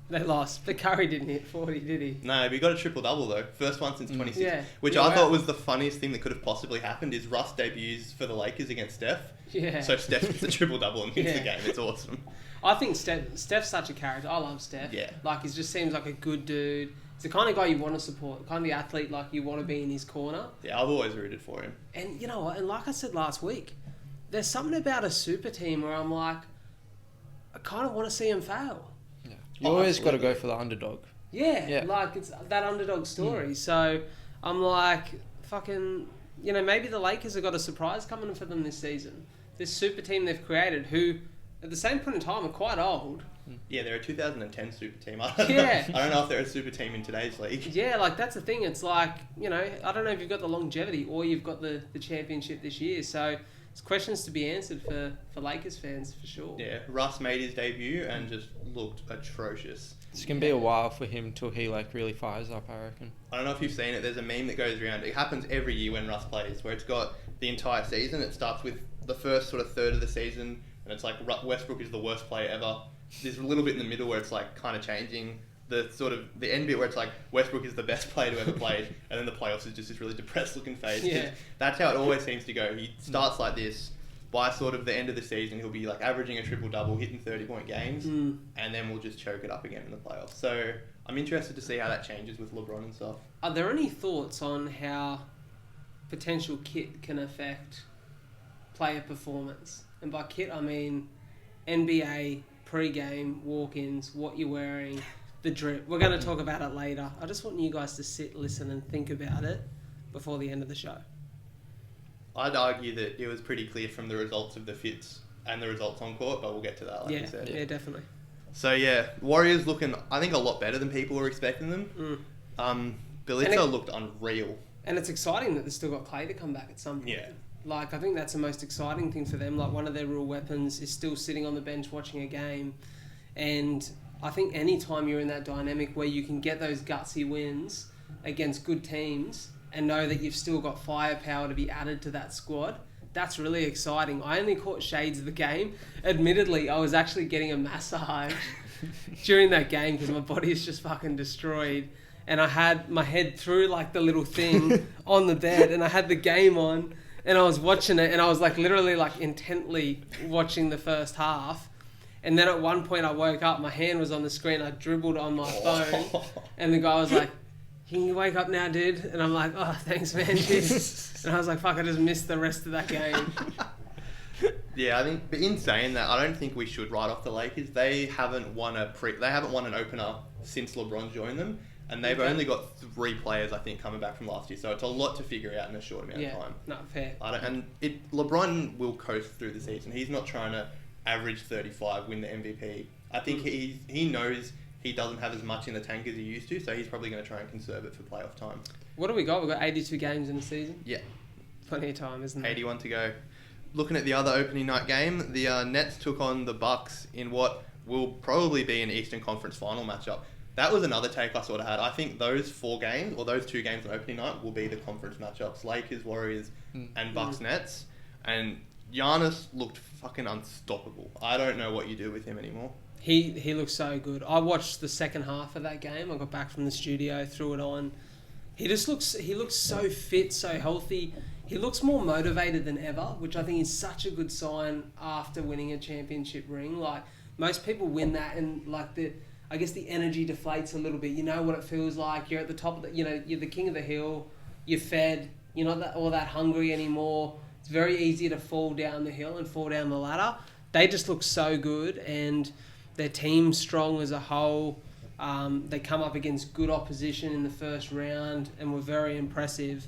They lost. But Curry didn't hit 40, did he? No, but he got a triple-double, though. First one since 26. Yeah. Which I thought was the funniest thing that could have possibly happened is Russ debuts for the Lakers against Steph. Yeah. So Steph gets a triple-double and wins the game. It's awesome. I think Steph's such a character. I love Steph. Yeah. Like, he just seems like a good dude. He's the kind of guy you want to support. The kind of the athlete, like, you want to be in his corner. Yeah, I've always rooted for him. And, you know what? And like I said last week, there's something about a super team where I'm like, I kind of want to see him fail. Yeah. You always got to go for the underdog. Yeah, like it's that underdog story. So I'm like, fucking, you know, maybe the Lakers have got a surprise coming for them this season. This super team they've created, who at the same point in time are quite old. Yeah, they're a 2010 super team. I don't know if they're a super team in today's league. Yeah, like that's the thing. It's like, you know, I don't know if you've got the longevity or you've got the championship this year. So it's questions to be answered for Lakers fans for sure. Yeah, Russ made his debut and just looked atrocious. It's going to be a while for him till he like really fires up, I reckon. I don't know if you've seen it. There's a meme that goes around. It happens every year when Russ plays, where it's got the entire season. It starts with the first sort of third of the season, and it's like Westbrook is the worst player ever. There's a little bit in the middle where it's like kind of changing. The sort of the end bit where it's like Westbrook is the best player to ever played, and then the playoffs is just this really depressed looking face. Yeah. That's how it always seems to go. He starts like this. By sort of the end of the season, he'll be like averaging a triple-double, hitting 30-point games, and then we'll just choke it up again in the playoffs. So I'm interested to see how that changes with LeBron and stuff. Are there any thoughts on how potential kit can affect player performance? And by kit, I mean NBA, pre-game, walk-ins, what you're wearing, the drip. We're going to talk about it later. I just want you guys to sit, listen, and think about it before the end of the show. I'd argue that it was pretty clear from the results of the fits and the results on court, but we'll get to that, like you said. Yeah, definitely. So, yeah, Warriors looking, I think, a lot better than people were expecting them. Bielitsa looked unreal. And it's exciting that they've still got Clay to come back at some point. Yeah. Like, I think that's the most exciting thing for them. Like, one of their real weapons is still sitting on the bench watching a game. And I think any time you're in that dynamic where you can get those gutsy wins against good teams and know that you've still got firepower to be added to that squad, that's really exciting. I only caught shades of the game. Admittedly, I was actually getting a massage during that game because my body is just fucking destroyed. And I had my head through like the little thing on the bed and I had the game on and I was watching it, and I was like literally like intently watching the first half. And then at one point I woke up, my hand was on the screen, I dribbled on my phone, and the guy was like, "Can you wake up now, dude?" And I'm like, "Oh, thanks, man." And I was like, "Fuck, I just missed the rest of that game." Yeah, I think, but in saying that, I don't think we should write off the Lakers. They haven't won an opener since LeBron joined them, and they've only got 3 players, I think, coming back from last year. So it's a lot to figure out in a short amount of time. Yeah, not fair. LeBron will coast through the season. He's not trying to average 35, win the MVP. I think he knows he doesn't have as much in the tank as he used to, so he's probably going to try and conserve it for playoff time. What do we got? We've got 82 games in the season? Yeah. Plenty of time, isn't it? 81 to go. Looking at the other opening night game, the Nets took on the Bucks in what will probably be an Eastern Conference final matchup. That was another take I sort of had. I think those 4 games, or those 2 games on opening night, will be the conference matchups. Lakers, Warriors, and Bucks, Nets. And Giannis looked fucking unstoppable. I don't know what you do with him anymore. He looks so good. I watched the second half of that game. I got back from the studio, threw it on. He looks so fit, so healthy. He looks more motivated than ever, which I think is such a good sign after winning a championship ring. Like, most people win that and like the energy deflates a little bit. You know what it feels like. You're at the top of you're the king of the hill. You're fed. You're not all that hungry anymore. It's very easy to fall down the hill and fall down the ladder. They just look so good, and their team's strong as a whole. They come up against good opposition in the first round and were very impressive.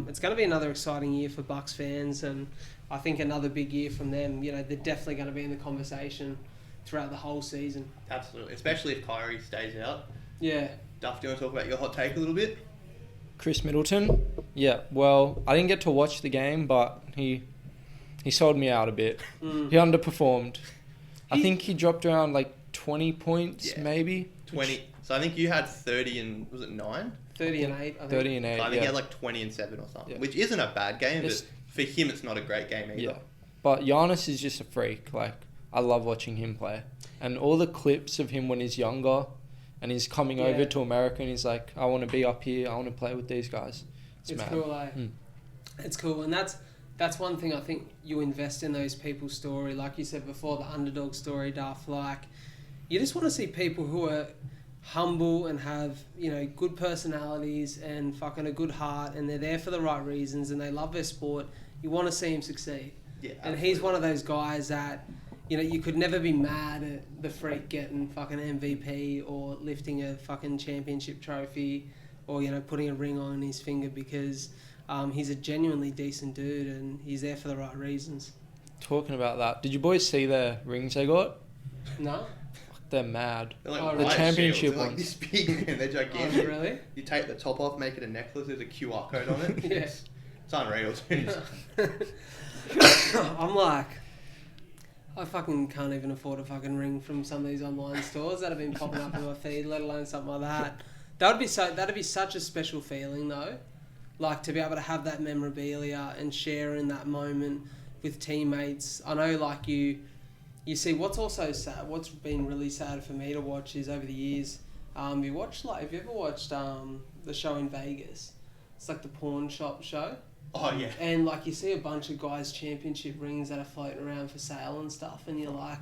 It's going to be another exciting year for Bucks fans, and I think another big year from them. You know, they're definitely going to be in the conversation throughout the whole season. Absolutely, especially if Kyrie stays out. Yeah. Duff, do you want to talk about your hot take a little bit? Chris Middleton. Yeah, well, I didn't get to watch the game, but he sold me out a bit. He underperformed. I think he dropped around like 20 points, maybe. 20. So I think you had 30 and, was it 9? 30 and 8, I think. 30 and 8, so I think he had like 20 and 7 or something, which isn't a bad game, but for him it's not a great game either. Yeah. But Giannis is just a freak. Like, I love watching him play. And all the clips of him when he's younger and he's coming over to America and he's like, I want to be up here, I want to play with these guys. It's cool, eh? It's cool, and that's one thing I think you invest in those people's story. Like you said before, the underdog story, Duff. Like, you just want to see people who are humble and have, you know, good personalities and fucking a good heart, and they're there for the right reasons and they love their sport. You want to see him succeed. Yeah, absolutely. And he's one of those guys that, you know, you could never be mad at the freak getting fucking MVP or lifting a fucking championship trophy or, you know, putting a ring on his finger, because he's a genuinely decent dude and he's there for the right reasons. Talking about that, did you boys see the rings they got? No. They're mad. They're like the championship ones. They're like this big, man. They're gigantic. Oh, really? You take the top off, make it a necklace, there's a QR code on it. Yes. It's unreal, dude. I'm like, I fucking can't even afford a fucking ring from some of these online stores that have been popping up in my feed, let alone something like that. That'd be such a special feeling though. Like, to be able to have that memorabilia and share in that moment with teammates. I know, like, you see what's also sad, what's been really sad for me to watch is over the years, have you ever watched the show in Vegas? It's like the pawn shop show. Oh, yeah. And, like, you see a bunch of guys' championship rings that are floating around for sale and stuff, and you're like,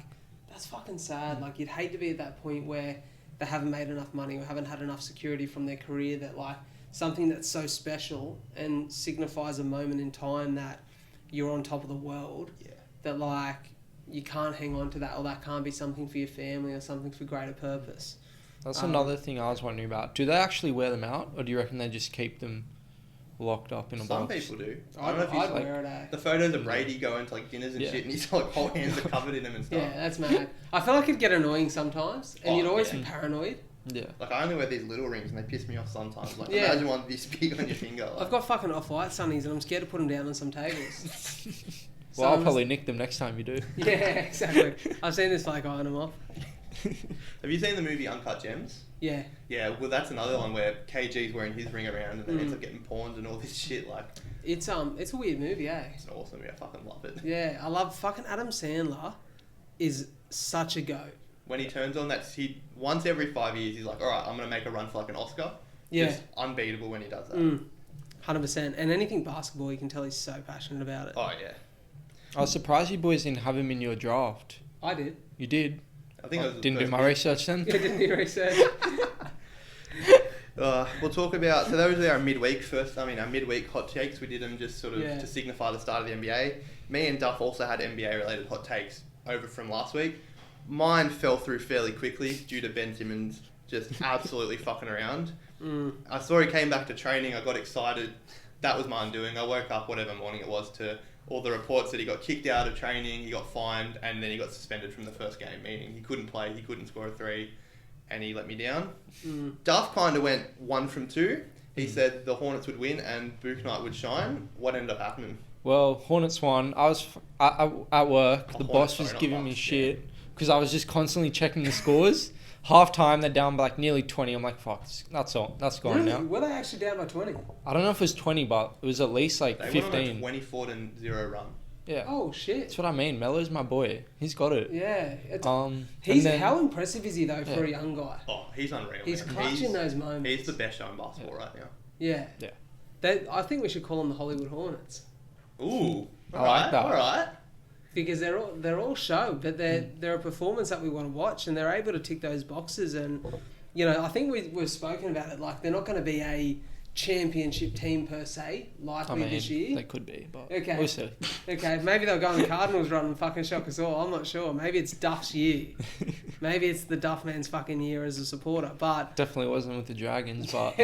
that's fucking sad. Like, you'd hate to be at that point where they haven't made enough money or haven't had enough security from their career, that, like, something that's so special and signifies a moment in time that you're on top of the world, that, like, you can't hang on to that, or that can't be something for your family or something for greater purpose. That's another thing I was wondering about. Do they actually wear them out, or do you reckon they just keep them locked up in a box? Some people do. I don't know if I'd wear it. The photos of Brady going to like dinners and shit, and his like whole hands are covered in them and stuff. Yeah, that's mad. I feel like it'd get annoying sometimes, and you'd always be paranoid. Yeah. Like, I only wear these little rings and they piss me off sometimes. Like, imagine one this big on your finger. Like. I've got fucking off-white sunnies and I'm scared to put them down on some tables. Well, I'll probably nick them next time you do. Yeah, exactly. I've seen this fake eyeing them off. Have you seen the movie Uncut Gems? Yeah. Yeah, well, that's another one where KG's wearing his ring around and then ends up getting pawned and all this shit. Like, it's a weird movie, eh? It's awesome. Yeah, I fucking love it. Yeah, I love fucking Adam Sandler. Is such a goat. When he turns on that, once every 5 years, he's like, all right, I'm going to make a run for like an Oscar. Yeah. Just unbeatable when he does that. 100%. And anything basketball, you can tell he's so passionate about it. Oh, yeah. I was surprised you boys didn't have him in your draft. I did. You did? I think I was Didn't do my research then? You didn't do research. We'll talk about, so those are our midweek our midweek hot takes. We did them just sort of to signify the start of the NBA. Me and Duff also had NBA related hot takes over from last week. Mine fell through fairly quickly due to Ben Simmons just absolutely fucking around. I saw he came back to training. I got excited. That was my undoing. I woke up whatever morning it was to all the reports that he got kicked out of training, he got fined, and then he got suspended from the first game, meaning he couldn't play, he couldn't score a three, and he let me down. Duff kind of went 1 from 2. He said the Hornets would win and Bouknight would shine. What ended up happening? Well, Hornets won. I was at work. The boss was giving me shit because I was just constantly checking the scores. Half time, they're down by like nearly 20. I'm like, fuck, that's all. That's gone now. Were they actually down by 20? I don't know if it was 20, but it was at least like They 15. went on a 24-0 run. Yeah. Oh, shit. That's what I mean. Melo's my boy. He's got it. Yeah. Then, how impressive is he, though, for a young guy? Oh, he's unreal. He's clutching those moments. He's the best show in basketball right now. Yeah. Yeah. I think we should call them the Hollywood Hornets. Ooh. I like that. All right. Because they're all show, but they're a performance that we want to watch, and they're able to tick those boxes. And I think we've spoken about it. Like, they're not going to be a championship team per se, likely this year. They could be, but okay. we'll see. Okay, maybe they'll go on the Cardinals run and fucking shock us all. I'm not sure. Maybe it's Duff's year. Maybe it's the Duff man's fucking year as a supporter. But Definitely wasn't with the Dragons, but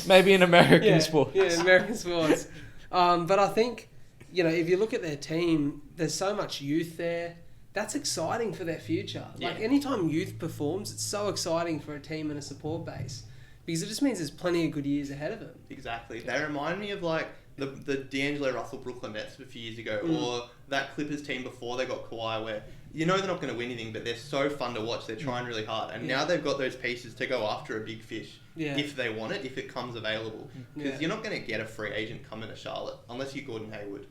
maybe in American sports. Yeah, American sports. But I think, if you look at their team, there's so much youth there. That's exciting for their future. Yeah. Like, anytime youth performs, it's so exciting for a team and a support base. Because it just means there's plenty of good years ahead of them. Exactly. They remind me of like the D'Angelo Russell Brooklyn Nets a few years ago, or that Clippers team before they got Kawhi, where they're not going to win anything, but they're so fun to watch. They're trying really hard, and now they've got those pieces to go after a big fish if they want it, if it comes available. Because you're not going to get a free agent coming to Charlotte unless you're Gordon Hayward,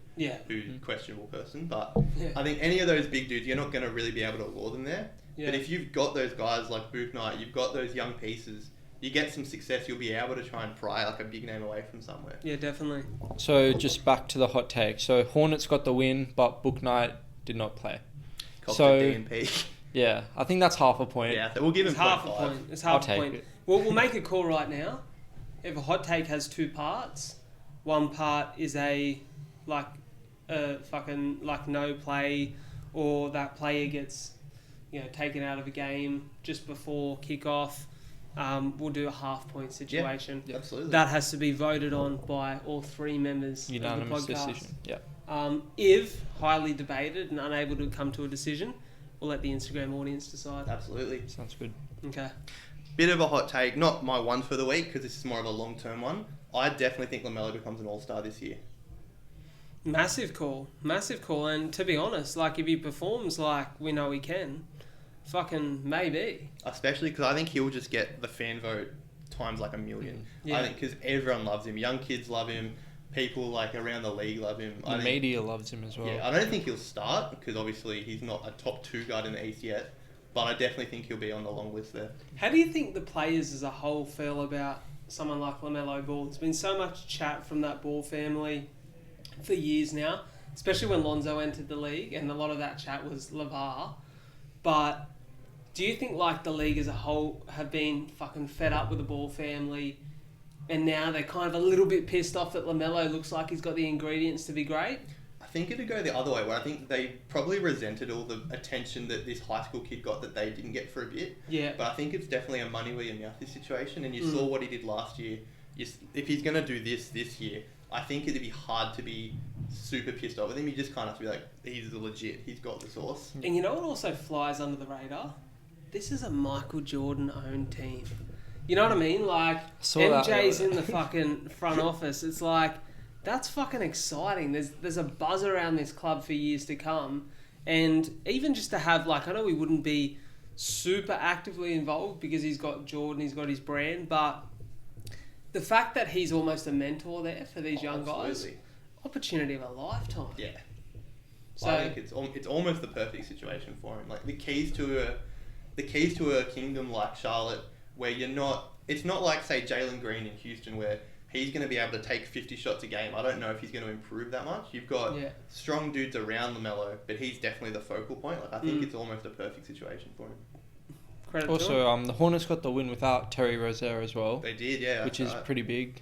who's a questionable person. But I think any of those big dudes, you're not going to really be able to lure them there. But if you've got those guys like Bouknight, you've got those young pieces. You get some success, you'll be able to try and pry like a big name away from somewhere. Yeah, definitely. So just back to the hot take. So Hornets got the win, but Bouknight did not play. Copped So a DNP. Yeah, I think that's half a point. Yeah, so we'll give him half a 0.5. point. It's half I'll a point. take it. Well, we'll make a call right now. If a hot take has 2 parts, one part is fucking no play, or that player gets taken out of a game just before kickoff. We'll do a half-point situation. Yeah, absolutely. That has to be voted on by all 3 members Unanimous of the podcast. decision. Yeah. If highly debated and unable to come to a decision, we'll let the Instagram audience decide. Absolutely. Sounds good. Okay. Bit of a hot take, not my one for the week because this is more of a long-term one. I definitely think Lamelo becomes an all-star this year. Massive call. And to be honest, like, if he performs like we know he can, fucking maybe. Especially because I think he'll just get the fan vote times like a million. Yeah. I think because everyone loves him. Young kids love him. People like around the league love him. The media loves him as well. Yeah, I don't think he'll start because obviously he's not a top 2 guard in the East yet. But I definitely think he'll be on the long list there. How do you think the players as a whole feel about someone like Lamelo Ball? There's been so much chat from that Ball family for years now, especially when Lonzo entered the league, and a lot of that chat was LeVar. But do you think like the league as a whole have been fucking fed up with the Ball family, and now they're kind of a little bit pissed off that LaMelo looks like he's got the ingredients to be great? I think it'd go the other way, where I think they probably resented all the attention that this high school kid got that they didn't get for a bit. Yeah. But I think it's definitely a money where your mouth is situation, and you saw what he did last year. If he's going to do this year, I think it'd be hard to be super pissed off with him. You just kind of have to be like, he's legit, he's got the sauce. And you know what also flies under the radar? This is a Michael Jordan-owned team. You know what I mean? Like, MJ's in the fucking front office. It's like, that's fucking exciting. There's a buzz around this club for years to come. And even just to have, like, I know we wouldn't be super actively involved because he's got Jordan, he's got his brand, but the fact that he's almost a mentor there for these young guys, opportunity of a lifetime. Yeah. So I think it's almost the perfect situation for him. Like the keys to a kingdom like Charlotte, where it's not like say Jalen Green in Houston, where he's going to be able to take 50 shots a game. I don't know if he's going to improve that much. You've got strong dudes around Lamelo, but he's definitely the focal point. Like I think it's almost a perfect situation for him. Credit also, the Hornets got the win without Terry Rozier as well. They did, yeah. Which is pretty big.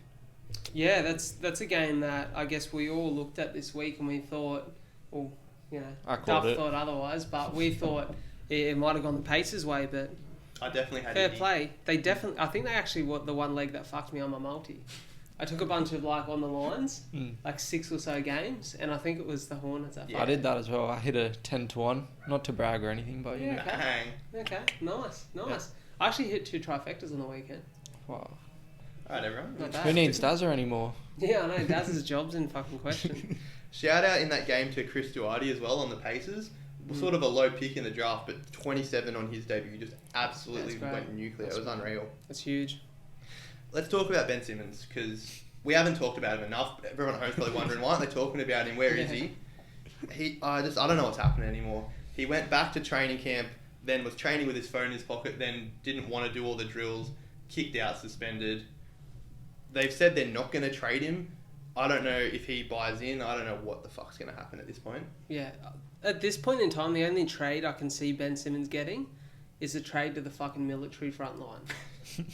Yeah, that's a game that I guess we all looked at this week and we thought, well, you know, Duff thought otherwise, but we thought it might have gone the Pacers' way, but I definitely had fair play. They definitely, I think they actually were the one leg that fucked me on my multi. I took a bunch of like on the lines, like 6 or so games, and I think it was the Hornets. I did that as well. I hit a 10-1, not to brag or anything, but you know. Okay, nice. Yeah. I actually hit 2 trifectas on the weekend. Wow. Alright, everyone. Who needs Dazza anymore? Yeah, I know. Daz's job's in fucking question. Shout out in that game to Chris Duarte as well on the Pacers. Sort of a low pick in the draft, but 27 on his debut just absolutely went nuclear. It was unreal. That's huge. Let's talk about Ben Simmons, because we haven't talked about him enough. Everyone at home's probably wondering, why aren't they talking about him? Where is he? I don't know what's happening anymore. He went back to training camp, then was training with his phone in his pocket, then didn't want to do all the drills, kicked out, suspended. They've said they're not going to trade him. I don't know if he buys in. I don't know what the fuck's going to happen at this point. Yeah. At this point in time, the only trade I can see Ben Simmons getting is a trade to the fucking military front line.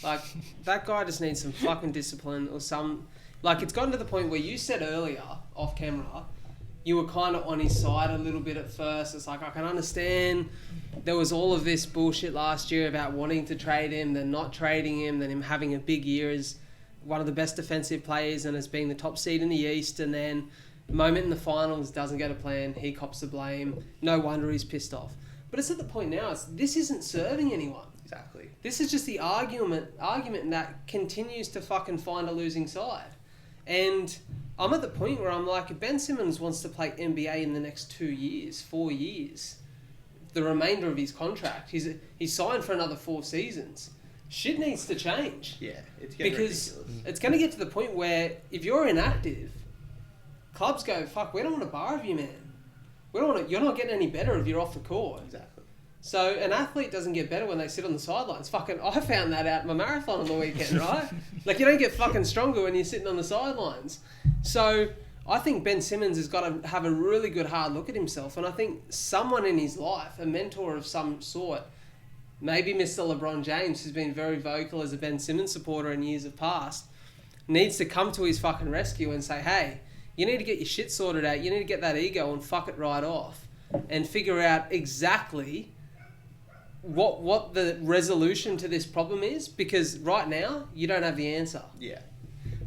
Like, that guy just needs some fucking discipline or some... Like, it's gotten to the point where you said earlier, off camera, you were kind of on his side a little bit at first. It's like, I can understand there was all of this bullshit last year about wanting to trade him, then not trading him, then him having a big year as one of the best defensive players and as being the top seed in the East, and then moment in the finals doesn't get a plan, he cops the blame. No wonder he's pissed off. But it's at the point now, this isn't serving anyone. Exactly. This is just the argument that continues to fucking find a losing side. And I'm at the point where I'm like, if Ben Simmons wants to play NBA in the next 2 years, 4 years, the remainder of his contract, he's signed for another 4 seasons. Shit needs to change. Yeah, it's getting ridiculous. It's going to get to the point where if you're inactive, clubs go, fuck, we don't want to borrow you, man. You're not getting any better if you're off the court. Exactly. So an athlete doesn't get better when they sit on the sidelines. Fucking, I found that out in my marathon on the weekend, right? Like, you don't get fucking stronger when you're sitting on the sidelines. So I think Ben Simmons has got to have a really good hard look at himself. And I think someone in his life, a mentor of some sort, maybe Mr. LeBron James, who's been very vocal as a Ben Simmons supporter in years of past, needs to come to his fucking rescue and say, hey, you need to get your shit sorted out. You need to get that ego and fuck it right off and figure out exactly what the resolution to this problem is, because right now you don't have the answer. Yeah.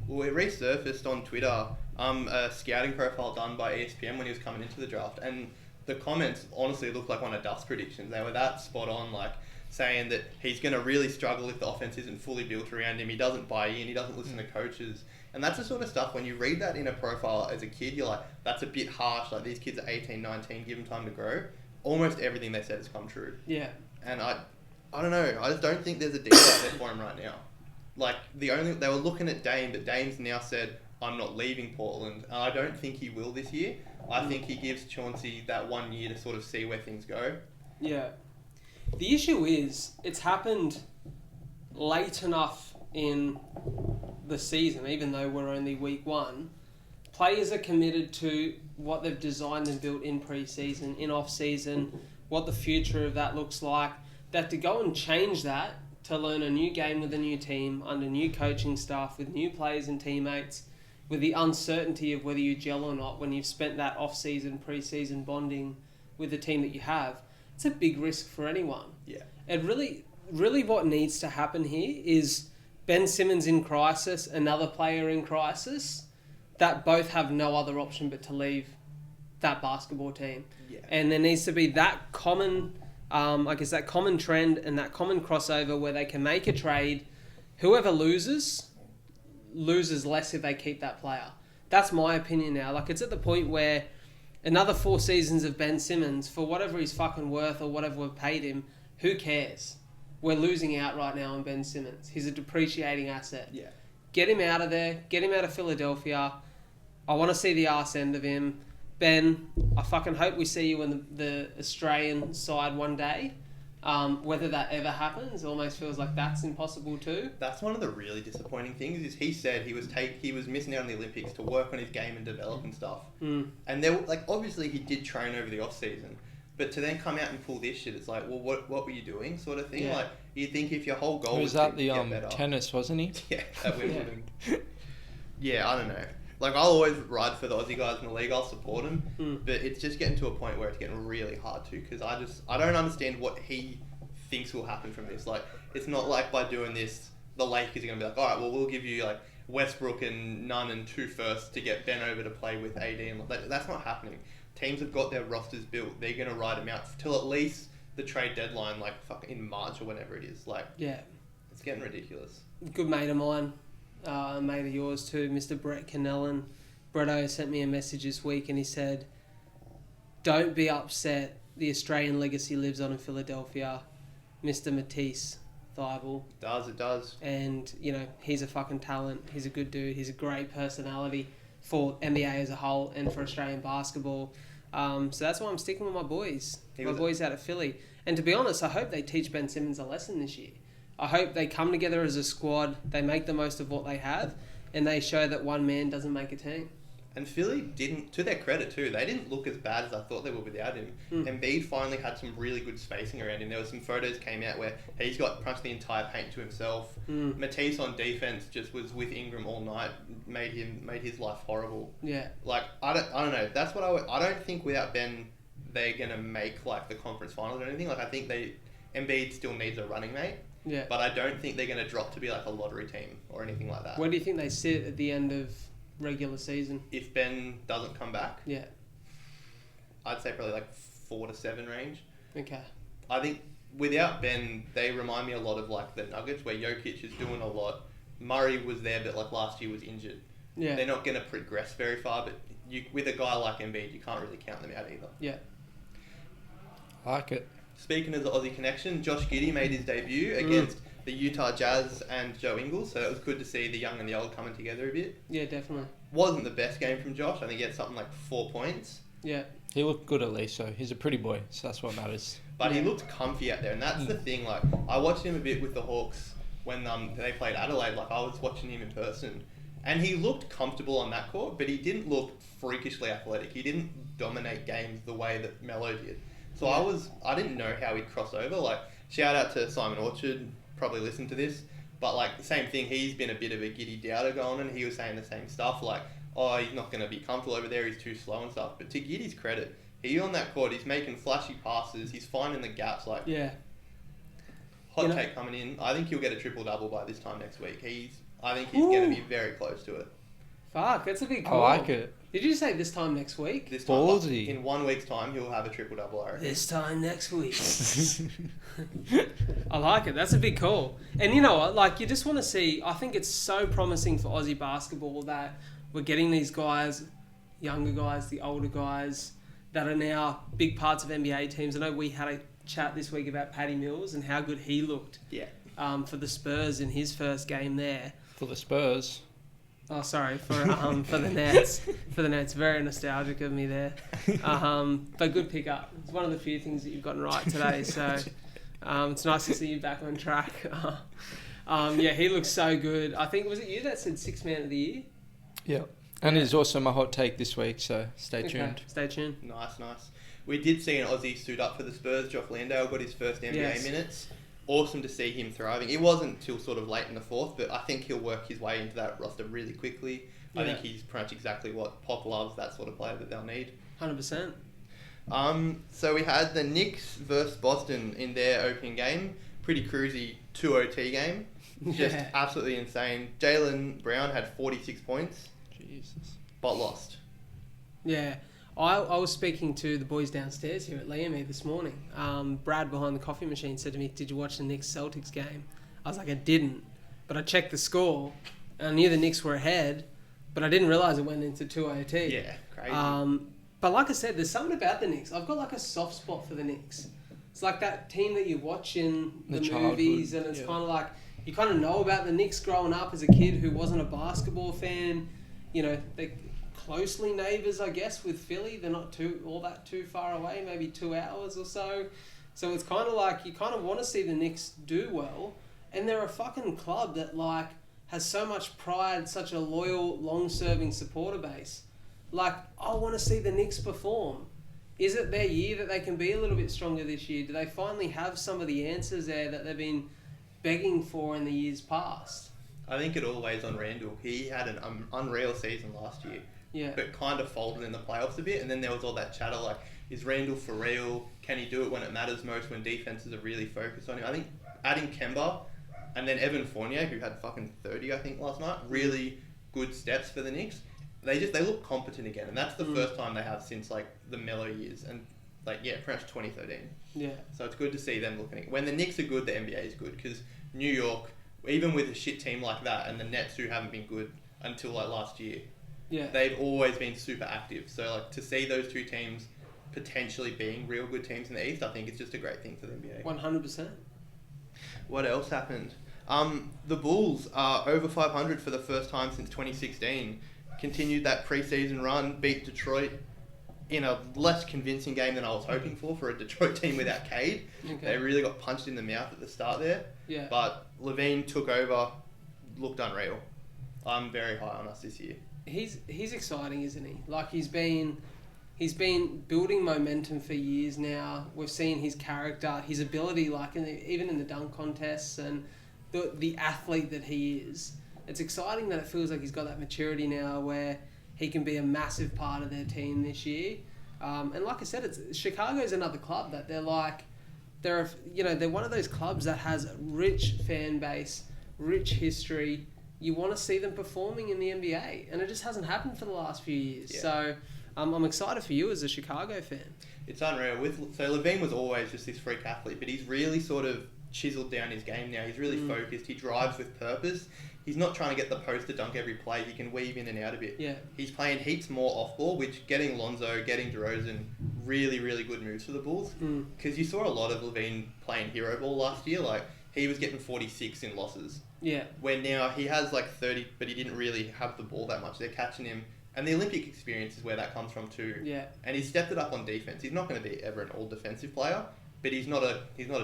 Well, it resurfaced on Twitter, a scouting profile done by ESPN when he was coming into the draft, and the comments honestly looked like one of Duff's predictions. They were that spot on, like saying that he's going to really struggle if the offense isn't fully built around him. He doesn't buy in. He doesn't listen to coaches. And that's the sort of stuff, when you read that in a profile as a kid, you're like, that's a bit harsh. Like, these kids are 18, 19, give them time to grow. Almost everything they said has come true. Yeah. And I don't know. I just don't think there's a deal out there for him right now. Like, they were looking at Dame, but Dame's now said, I'm not leaving Portland. And I don't think he will this year. I think he gives Chauncey that 1 year to sort of see where things go. Yeah. The issue is, it's happened late enough in the season, even though we're only week 1. Players are committed to what they've designed and built in pre-season, in off-season, what the future of that looks like. That to go and change that, to learn a new game with a new team, under new coaching staff, with new players and teammates, with the uncertainty of whether you gel or not when you've spent that off-season, pre-season bonding with the team that you have, it's a big risk for anyone. Yeah. And really what needs to happen here is Ben Simmons in crisis, another player in crisis, that both have no other option but to leave that basketball team. Yeah. And there needs to be that common, that common trend and that common crossover where they can make a trade. Whoever loses less if they keep that player. That's my opinion now. Like, it's at the point where another 4 seasons of Ben Simmons, for whatever he's fucking worth or whatever we've paid him, who cares? We're losing out right now on Ben Simmons. He's a depreciating asset. Yeah. Get him out of there. Get him out of Philadelphia. I want to see the arse end of him. Ben, I fucking hope we see you in the Australian side one day. Whether that ever happens almost feels like that's impossible too. That's one of the really disappointing things is he said he was missing out on the Olympics to work on his game and develop and stuff. And there, like, obviously he did train over the off season, but to then come out and pull this shit, it's like, well, what were you doing, sort of thing. Like, you think if your whole goal was that to the get better, tennis, wasn't he? Yeah, at Wimbledon. Yeah, I don't know. Like, I'll always ride for the Aussie guys in the league. I'll support them, but it's just getting to a point where it's getting really hard to, because I don't understand what he thinks will happen from this. Like, it's not like by doing this, the Lakers are going to be like, all right, well, we'll give you like Westbrook and Nunn and 2 firsts to get Ben over to play with AD, and that's not happening. Teams have got their rosters built. They're going to ride them out till at least the trade deadline, like fucking in March or whenever it is. Like, it's getting ridiculous. Good mate of mine, mate of yours too, Mr. Brett Cannellan. Bretto sent me a message this week and he said, don't be upset. The Australian legacy lives on in Philadelphia. Mr. Matisse Thybulle. It does. And, you know, he's a fucking talent. He's a good dude. He's a great personality for NBA as a whole and for Australian basketball. So that's why I'm sticking with my boys. My boys out of Philly. And to be honest, I hope they teach Ben Simmons a lesson this year. I hope they come together as a squad, they make the most of what they have, and they show that one man doesn't make a team. And Philly didn't, to their credit too, they didn't look as bad as I thought they would without him. Embiid finally had some really good spacing around him. There were some photos came out where he's got punched the entire paint to himself. Matisse on defense just was with Ingram all night, made his life horrible. Yeah. Like, I don't know. That's what I don't think without Ben they're gonna make like the conference finals or anything. Like, I think Embiid still needs a running mate. Yeah. But I don't think they're gonna drop to be like a lottery team or anything like that. Where do you think they sit at the end of regular season? If Ben doesn't come back, yeah, I'd say probably like 4 to 7 range. Okay. I think without Ben, they remind me a lot of like the Nuggets, where Jokic is doing a lot. Murray was there, but like last year was injured. Yeah. They're not going to progress very far, but with a guy like Embiid, you can't really count them out either. Yeah. I like it. Speaking of the Aussie connection, Josh Giddey made his debut against the Utah Jazz and Joe Ingles, so it was good to see the young and the old coming together a bit. Yeah, definitely. Wasn't the best game from Josh. I think he had something like 4 points. Yeah. He looked good at least, so he's a pretty boy, so that's what matters. But he looked comfy out there, and that's the thing. Like, I watched him a bit with the Hawks when they played Adelaide. Like, I was watching him in person, and he looked comfortable on that court, but he didn't look freakishly athletic. He didn't dominate games the way that Melo did. So I didn't know how he'd cross over. Like, shout out to Simon Orchard, probably listened to this, but like the same thing, he's been a bit of a giddy doubter going, and he was saying the same stuff, like, oh, he's not going to be comfortable over there, he's too slow and stuff. But to Giddy's credit, he on that court, he's making flashy passes, he's finding the gaps. Like, hot take coming in, I think he'll get a triple-double by this time next week. I think he's going to be very close to it. Fuck, that's a big call. I like it. Did you say this time next week? This time, Ballsy. In 1 week's time, he'll have a triple-double, I reckon. This time next week. I like it. That's a big call. And you know what? Like, you just want to see... I think it's so promising for Aussie basketball that we're getting these guys, younger guys, the older guys, that are now big parts of NBA teams. I know we had a chat this week about Patty Mills and how good he looked for the Spurs in his first game there. For the Spurs... Oh, sorry, for the Nets. For the Nets, very nostalgic of me there. But good pickup. It's one of the few things that you've gotten right today, so it's nice to see you back on track. He looks so good. I think, was it you that said 6th man of the year? Yeah. And it's also my hot take this week, so stay tuned. Stay tuned. Nice. We did see an Aussie suit up for the Spurs. Jock Landale got his first NBA minutes. Awesome to see him thriving. It wasn't till sort of late in the fourth, but I think he'll work his way into that roster really quickly. Yeah. I think he's pretty much exactly what Pop loves, that sort of player that they'll need. 100%. So we had the Knicks versus Boston in their opening game. Pretty cruisy 2 OT game. Just absolutely insane. Jaylen Brown had 46 points. Jesus. But lost. Yeah. I was speaking to the boys downstairs here at Liam this morning. Brad behind the coffee machine said to me, "Did you watch the Knicks-Celtics game?" I was like, I didn't. But I checked the score, and I knew the Knicks were ahead, but I didn't realise it went into 2 OT. Yeah, crazy. But like I said, there's something about the Knicks. I've got like a soft spot for the Knicks. It's like that team that you watch in the movies, and it's kind of like, you kind of know about the Knicks growing up as a kid who wasn't a basketball fan. You know, they closely neighbours, I guess, with Philly. They're not all that too far away, maybe 2 hours or so. So it's kind of like you kind of want to see the Knicks do well, and they're a fucking club that like has so much pride, such a loyal, long-serving supporter base. Like, I want to see the Knicks perform. Is it their year that they can be a little bit stronger this year? Do they finally have some of the answers there that they've been begging for in the years past? I think it all weighs on Randall. He had an unreal season last year. Yeah. But kind of folded in the playoffs a bit, and then there was all that chatter like, is Randall for real? Can he do it when it matters most, when defenses are really focused on him? I think adding Kemba and then Evan Fournier, who had fucking 30, I think, last night, really good steps for the Knicks. They look competent again, and that's the first time they have since like the Melo years, and like pretty much 2013. Yeah. So it's good to see them looking. When the Knicks are good, the NBA is good, because New York, even with a shit team like that, and the Nets who haven't been good until like last year, they've always been super active. So like to see those two teams potentially being real good teams in the East, I think it's just a great thing for the NBA. 100%. What else happened? The Bulls are over 500 for the first time since 2016. Continued that preseason run, beat Detroit in a less convincing game than I was hoping for a Detroit team without Cade. Okay. They really got punched in the mouth at the start there. Yeah. But Levine took over, looked unreal. I'm very high on us this year. He's exciting, isn't he? Like he's been building momentum for years now. We've seen his character, his ability, like even in the dunk contests, and the athlete that he is. It's exciting that it feels like he's got that maturity now where he can be a massive part of their team this year. And like I said, Chicago's another club that they're one of those clubs that has a rich fan base, rich history. You want to see them performing in the NBA, and it just hasn't happened for the last few years. Yeah. So I'm excited for you as a Chicago fan. It's unreal. So Levine was always just this freak athlete, but he's really sort of chiseled down his game now. He's really focused. He drives with purpose. He's not trying to get the post to dunk every play. He can weave in and out a bit. Yeah. He's playing heaps more off ball, which getting Lonzo, getting DeRozan, really, really good moves for the Bulls. Because you saw a lot of Levine playing hero ball last year. Like, he was getting 46 in losses. Yeah. Where now he has like 30, but he didn't really have the ball that much. They're catching him. And the Olympic experience is where that comes from too. Yeah. And he's stepped it up on defense. He's not going to be ever an all defensive player, but he's not a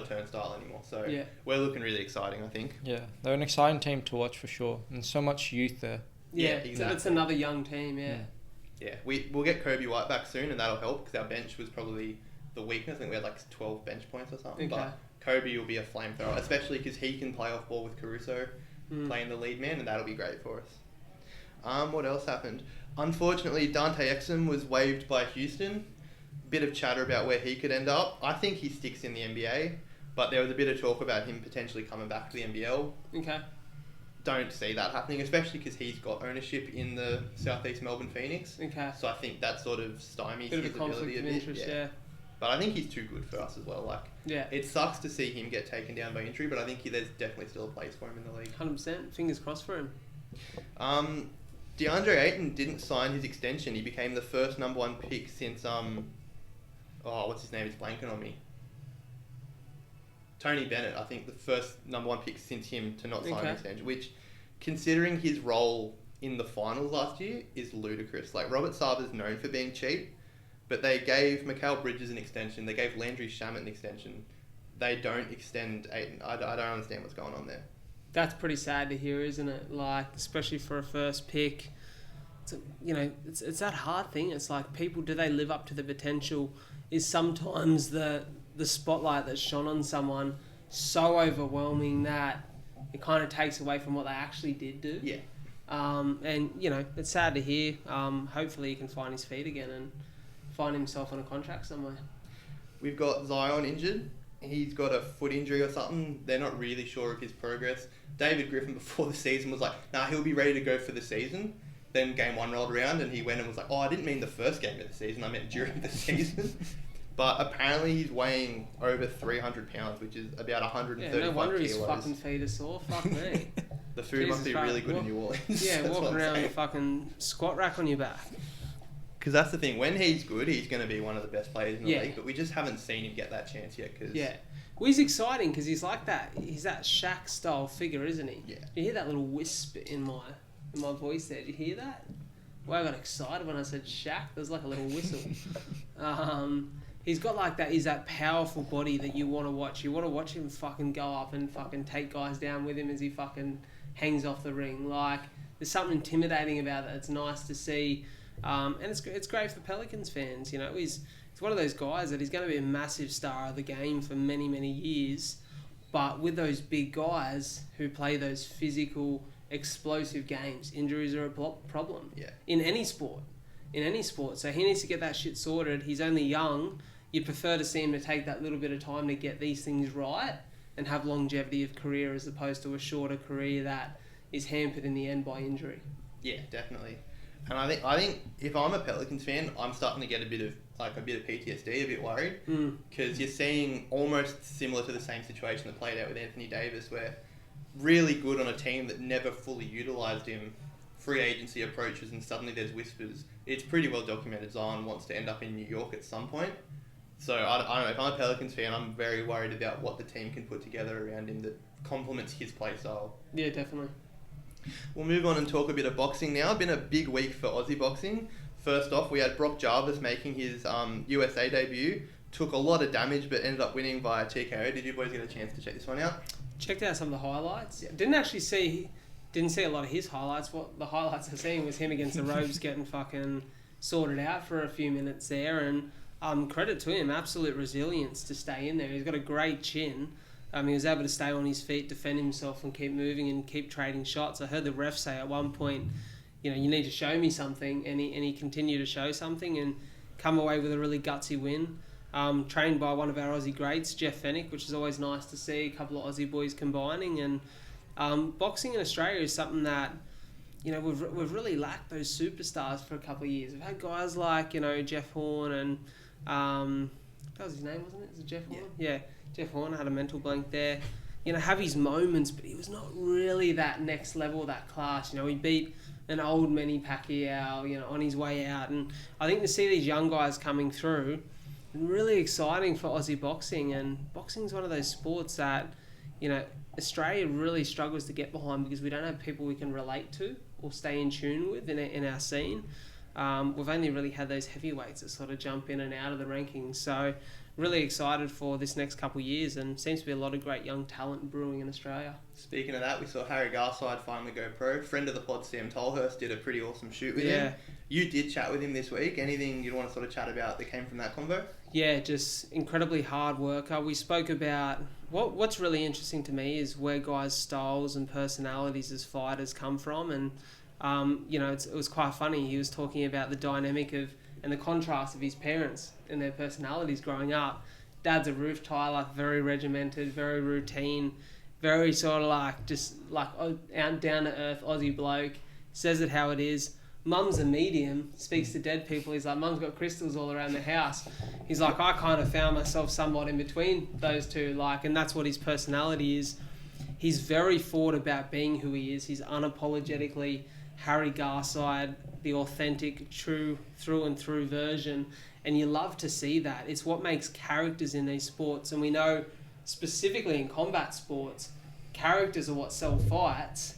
turnstile anymore. So we're looking really exciting, I think. Yeah, they're an exciting team to watch for sure. And so much youth there. Yeah, exactly. It's another young team, Yeah, we'll get Kobe White back soon, and that'll help because our bench was probably the weakness. I think we had like 12 bench points or something. Okay. But Kobe will be a flamethrower, especially because he can play off ball with Caruso playing the lead man, and that'll be great for us. What else happened? Unfortunately, Dante Exum was waived by Houston. Bit of chatter about where he could end up. I think he sticks in the NBA, but there was a bit of talk about him potentially coming back to the NBL. Okay. Don't see that happening, especially because he's got ownership in the Southeast Melbourne Phoenix. Okay. So I think that sort of stymies his ability a bit. Interest, yeah. But I think he's too good for us as well. Like, it sucks to see him get taken down by injury, but I think there's definitely still a place for him in the league. 100%. Fingers crossed for him. Deandre Ayton didn't sign his extension. He became the first number one pick since what's his name? He's blanking on me. Tony Bennett, I think the first number one pick since him to not sign an extension, which, considering his role in the finals last year, is ludicrous. Like, Robert Sarver's known for being cheap, but they gave Mikal Bridges an extension. They gave Landry Shamet an extension. They don't extend Ayton. I don't understand what's going on there. That's pretty sad to hear, isn't it? Like, especially for a first pick. It's that hard thing. It's like, people, do they live up to the potential? Is sometimes the spotlight that's shone on someone so overwhelming that it kind of takes away from what they actually did do. Yeah. And, it's sad to hear. Hopefully he can find his feet again and find himself on a contract somewhere. We've got Zion injured. He's got a foot injury or something. They're not really sure of his progress. David Griffin before the season was like, he'll be ready to go for the season. Then game one rolled around and he went and was like, I didn't mean the first game of the season, I meant during the season. But apparently he's weighing over 300 pounds, which is about 135 kilos. No wonder his fucking feet are sore. Fuck me. The food must be really good in New Orleans. Yeah, walking around with a fucking squat rack on your back. Because that's the thing. When he's good, he's going to be one of the best players in the league. But we just haven't seen him get that chance yet. Well, he's exciting because he's like that. He's that Shaq style figure, isn't he? Yeah. You hear that little wisp in my voice there? Did you hear that? Well, I got excited when I said Shaq. There's like a little whistle. he's got like that. He's that powerful body that you want to watch. You want to watch him fucking go up and fucking take guys down with him as he fucking hangs off the ring. Like, there's something intimidating about that. It's nice to see, and it's great for Pelicans fans. You know, he's one of those guys that he's going to be a massive star of the game for many, many years. But with those big guys who play those physical, explosive games, injuries are a problem. Yeah. In any sport. So he needs to get that shit sorted. He's only young. You'd prefer to see him to take that little bit of time to get these things right and have longevity of career as opposed to a shorter career that is hampered in the end by injury. Yeah, definitely. And I think if I'm a Pelicans fan, I'm starting to get a bit of PTSD, a bit worried, because you're seeing almost similar to the same situation that played out with Anthony Davis, where really good on a team that never fully utilised him. Free agency approaches and suddenly there's whispers. It's pretty well documented Zion wants to end up in New York at some point. So I don't know, if I'm a Pelicans fan, I'm very worried about what the team can put together around him that complements his play style. Yeah, definitely. We'll move on and talk a bit of boxing now. Been a big week for Aussie boxing. First off, we had Brock Jarvis making his USA debut. Took a lot of damage but ended up winning via TKO. Did you boys get a chance to check this one out? Checked out some of the highlights. Yeah. Didn't see a lot of his highlights. What the highlights I seen was him against the ropes getting fucking sorted out for a few minutes there, and credit to him, absolute resilience to stay in there. He's got a great chin. He was able to stay on his feet, defend himself, and keep moving and keep trading shots. I heard the ref say at one point, you need to show me something, and he continued to show something and come away with a really gutsy win. Trained by one of our Aussie greats, Jeff Fennick, which is always nice to see, a couple of Aussie boys combining. And boxing in Australia is something that, we've really lacked those superstars for a couple of years. We've had guys like, Jeff Horn and, that was his name, wasn't it? Is it Jeff Horn? Yeah, Jeff Horn. I had a mental blank there. Have his moments, but he was not really that next level, that class. He beat an old Manny Pacquiao, on his way out. And I think to see these young guys coming through, really exciting for Aussie boxing. And boxing's one of those sports that, Australia really struggles to get behind because we don't have people we can relate to or stay in tune with in our scene. We've only really had those heavyweights that sort of jump in and out of the rankings. So really excited for this next couple of years, and seems to be a lot of great young talent brewing in Australia. Speaking of that, we saw Harry Garside finally go pro. Friend of the pod, Sam Tolhurst, did a pretty awesome shoot with him. You did chat with him this week. Anything you'd want to sort of chat about that came from that convo? Yeah, just incredibly hard worker. We spoke about what's really interesting to me is where guys' styles and personalities as fighters come from, and it was quite funny. He was talking about the dynamic of and the contrast of his parents and their personalities growing up. Dad's a roof tiler, very regimented, very routine, very sort of out down to earth Aussie bloke, says it how it is. Mum's a medium, speaks to dead people. He's like, Mum's got crystals all around the house. He's like, I kind of found myself somewhat in between those two, and that's what his personality is. He's very forward about being who he is. He's unapologetically Harry Garside, the authentic, true, through and through version. And you love to see that. It's what makes characters in these sports. And we know, specifically in combat sports, characters are what sell fights.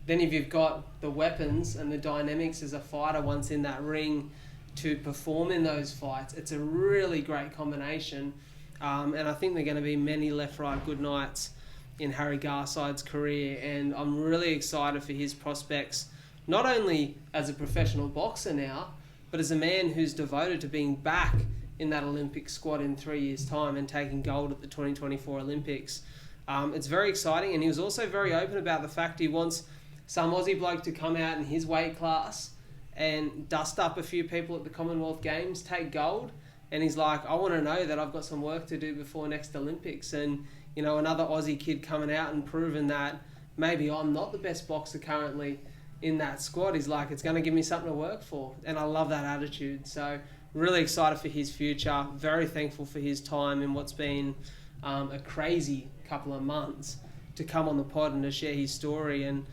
Then if you've got the weapons and the dynamics as a fighter once in that ring to perform in those fights, it's a really great combination. And I think there are going to be many left, right, good nights in Harry Garside's career. And I'm really excited for his prospects, not only as a professional boxer now, but as a man who's devoted to being back in that Olympic squad in 3 years' time and taking gold at the 2024 Olympics. It's very exciting, and he was also very open about the fact he wants some Aussie bloke to come out in his weight class and dust up a few people at the Commonwealth Games, take gold, and he's like, I want to know that I've got some work to do before next Olympics. And, another Aussie kid coming out and proving that maybe I'm not the best boxer currently in that squad. He's like, it's going to give me something to work for. And I love that attitude. So really excited for his future. Very thankful for his time in what's been a crazy couple of months to come on the pod and to share his story. And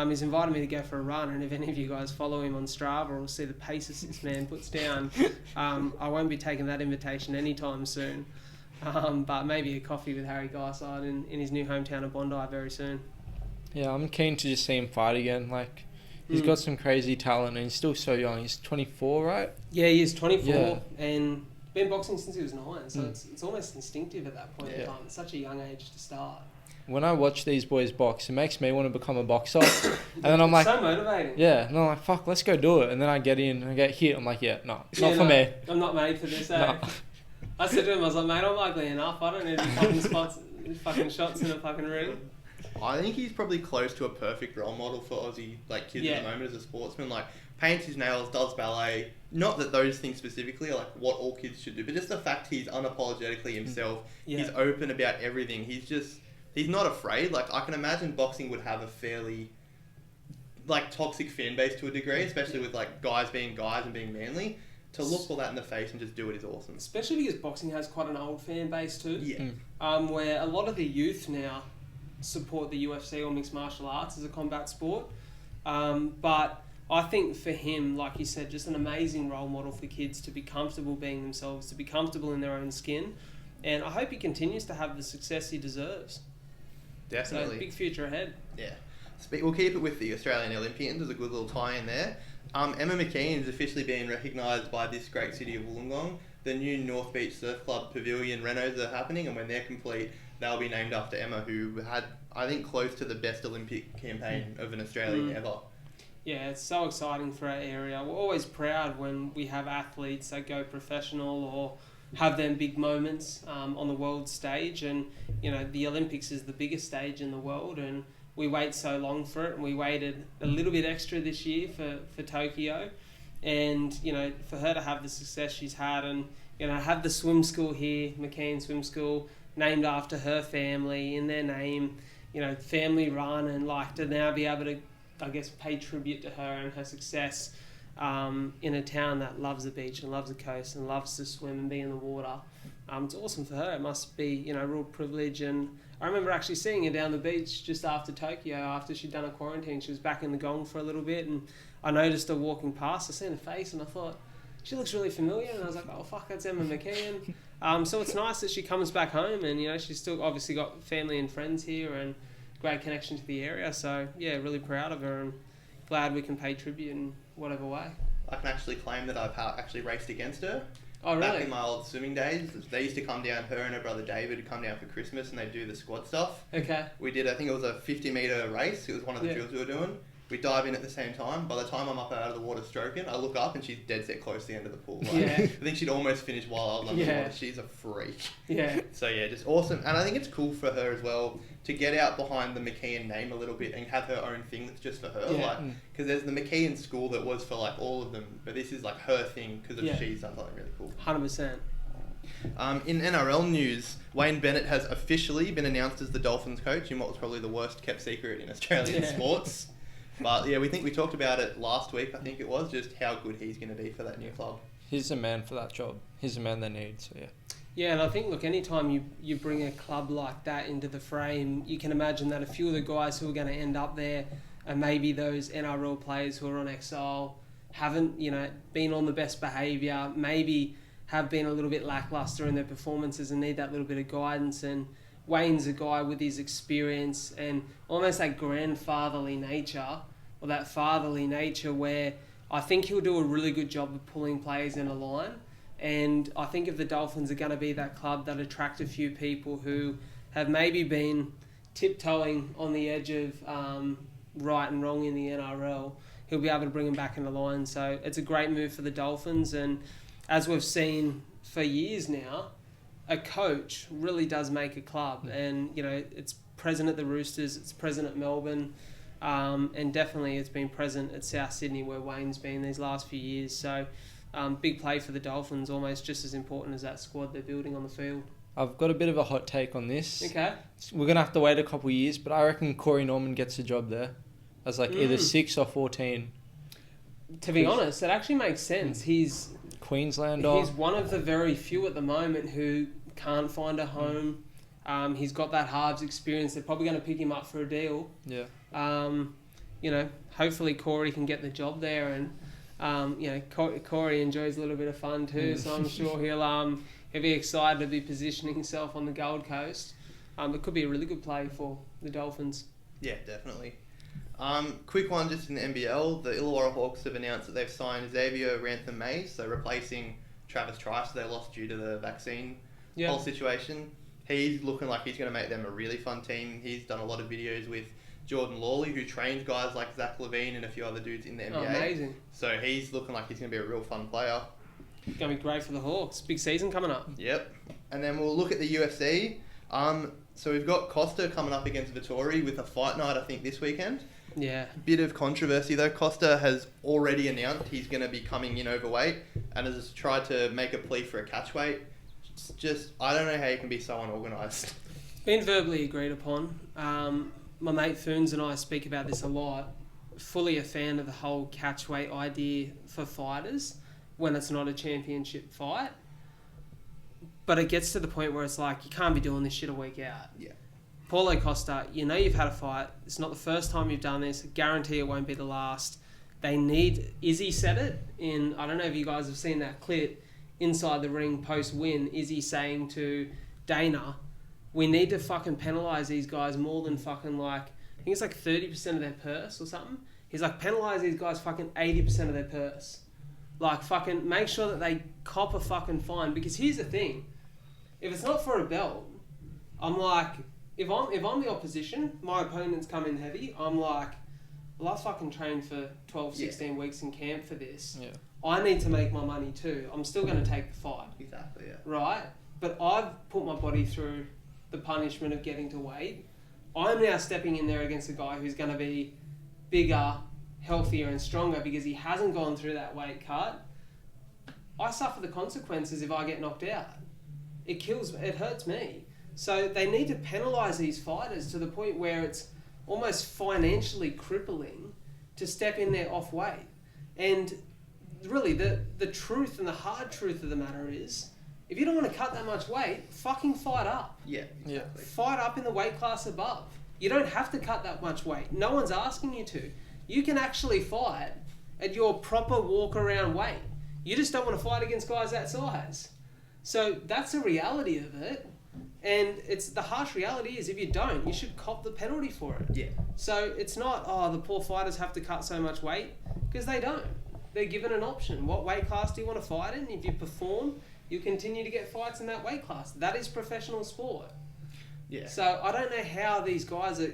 he's invited me to go for a run. And if any of you guys follow him on Strava or see the paces this man puts down, I won't be taking that invitation anytime soon. But maybe a coffee with Harry Garside in his new hometown of Bondi very soon. Yeah, I'm keen to just see him fight again. He's got some crazy talent, and he's still so young. He's 24, right? Yeah, he is 24, and Been boxing since he was 9, so it's almost instinctive at that point in time. It's such a young age to start. When I watch these boys box, it makes me want to become a boxer. And then I'm like... so motivating. Yeah, and I'm like, fuck, let's go do it. And then I get in and I get hit. I'm like, not for me. I'm not made for this, eh? I said to him, I was like, mate, I'm ugly enough. I don't need to be fucking shots in a fucking ring. I think he's probably close to a perfect role model for Aussie kids at the moment as a sportsman. Paints his nails, does ballet. Not that those things specifically are what all kids should do, but just the fact he's unapologetically himself. Yeah. He's open about everything. He's not afraid. I can imagine boxing would have a fairly toxic fan base to a degree, especially with guys being guys and being manly. To look all that in the face and just do it is awesome. Especially because boxing has quite an old fan base too. Yeah. Where a lot of the youth now support the UFC or mixed martial arts as a combat sport. But I think for him, like you said, just an amazing role model for kids to be comfortable being themselves, to be comfortable in their own skin. And I hope he continues to have the success he deserves. Definitely. So big future ahead. Yeah. We'll keep it with the Australian Olympians. There's a good little tie in there. Emma McKean is officially being recognised by this great city of Wollongong. The new North Beach Surf Club Pavilion renos are happening, and when they're complete, they'll be named after Emma, who had, I think, close to the best Olympic campaign of an Australian ever. Yeah, it's so exciting for our area. We're always proud when we have athletes that go professional or have them big moments on the world stage. And, the Olympics is the biggest stage in the world, and we wait so long for it, and we waited a little bit extra this year for Tokyo. And, for her to have the success she's had and, have the swim school here, McKean Swim School, named after her family, in their name, family run, and to now be able to, I guess, pay tribute to her and her success in a town that loves the beach and loves the coast and loves to swim and be in the water. It's awesome for her. It must be, a real privilege. And I remember actually seeing her down the beach just after Tokyo, after she'd done a quarantine. She was back in the gong for a little bit, and I noticed her walking past. I seen her face and I thought, she looks really familiar. And I was like, oh, fuck, that's Emma McKean. So it's nice that she comes back home, and, she's still obviously got family and friends here and great connection to the area. So, yeah, really proud of her and glad we can pay tribute in whatever way. I can actually claim that I've actually raced against her. Oh, really? Back in my old swimming days, they used to come down, her and her brother David would come down for Christmas, and they'd do the squad stuff. Okay. We did, I think it was a 50-metre race. It was one of the drills we were doing. We dive in at the same time. By the time I'm up out of the water stroking, I look up and she's dead set close to the end of the pool. I think she'd almost finished while I was under the water. She's a freak. Yeah. So yeah, just awesome. And I think it's cool for her as well to get out behind the McKean name a little bit and have her own thing that's just for her. Because there's the McKean school that was for all of them, but this is her thing because she's done something really cool. 100%. In NRL news, Wayne Bennett has officially been announced as the Dolphins coach in what was probably the worst kept secret in Australian sports. But yeah, we talked about it last week, I think it was, just how good he's going to be for that new club. He's the man for that job. He's the man they need, so yeah. Yeah, and I think, look, anytime you bring a club like that into the frame, you can imagine that a few of the guys who are going to end up there are maybe those NRL players who are on exile, haven't, been on the best behaviour, maybe have been a little bit lacklustre in their performances and need that little bit of guidance. And Wayne's a guy with his experience and almost that grandfatherly nature, or that fatherly nature, where I think he'll do a really good job of pulling players in a line. And I think if the Dolphins are going to be that club that attract a few people who have maybe been tiptoeing on the edge of right and wrong in the NRL, he'll be able to bring them back in the line. So it's a great move for the Dolphins. And as we've seen for years now, a coach really does make a club. And, it's present at the Roosters, it's present at Melbourne, and definitely it's been present at South Sydney where Wayne's been these last few years. So big play for the Dolphins, almost just as important as that squad they're building on the field. I've got a bit of a hot take on this. Okay. We're going to have to wait a couple of years, but I reckon Corey Norman gets a job there as either 6 or 14. To be honest, it actually makes sense. He's Queenslander. He's one of the very few at the moment who can't find a home. He's got that halves experience. They're probably going to pick him up for a deal. Yeah. Hopefully Corey can get the job there, and Corey enjoys a little bit of fun too. So I'm sure he'll be excited to be positioning himself on the Gold Coast. It could be a really good play for the Dolphins. Yeah, definitely. Quick one just in the NBL. The Illawarra Hawks have announced that they've signed Xavier Rantham Mays, so replacing Travis Trice, they lost due to the vaccine Yeah. whole situation. He's looking like he's going to make them a really fun team. He's done a lot of videos with Jordan Lawley, who trains guys like Zach LaVine and a few other dudes in the NBA. Oh, amazing. So he's looking like he's going to be a real fun player. Going to be great for the Hawks. Big season coming up. Yep. And then we'll look at the UFC. So we've got Costa coming up against Vettori with a fight night, I think, this weekend. Yeah. Bit of controversy though. Costa has already announced he's going to be coming in overweight and has tried to make a plea for a catchweight. It's just, I don't know how you can be so unorganised. Been verbally agreed upon. My mate Foons and I speak about this a lot. Fully a fan of the whole catchweight idea for fighters when it's not a championship fight. But it gets to the point where it's like, you can't be doing this shit a week out. Yeah. Paulo Costa, you know you've had a fight. It's not the first time you've done this. I guarantee it won't be the last. They need... Izzy said it in... I don't know if you guys have seen that clip. Inside the ring post-win, Izzy saying to Dana, we need to fucking penalise these guys more than fucking like... I think it's like 30% of their purse or something. He's like, penalise these guys fucking 80% of their purse. Like, fucking make sure that they cop a fucking fine. Because here's the thing. If it's not for a belt, I'm like... If I'm the opposition, my opponent's come in heavy, I'm like, well, I fucking trained for 12, 16 weeks in camp for this. Yeah. I need to make my money too. I'm still going to take the fight. Exactly, yeah. Right? But I've put my body through the punishment of getting to weight. I'm now stepping in there against a guy who's going to be bigger, healthier and stronger because he hasn't gone through that weight cut. I suffer the consequences if I get knocked out. It hurts me. So they need to penalise these fighters to the point where it's almost financially crippling to step in there off weight. And really, the truth and the hard truth of the matter is, if you don't want to cut that much weight, fucking fight up. Yeah, exactly. Fight up in the weight class above. You don't have to cut that much weight. No one's asking you to. You can actually fight at your proper walk-around weight. You just don't want to fight against guys that size. So that's the reality of it. And it's the harsh reality is if you don't, you should cop the penalty for it. Yeah. So it's not, the poor fighters have to cut so much weight, because they don't. They're given an option. What weight class do you want to fight in? If you perform, you continue to get fights in that weight class. That is professional sport. Yeah. So I don't know how these guys are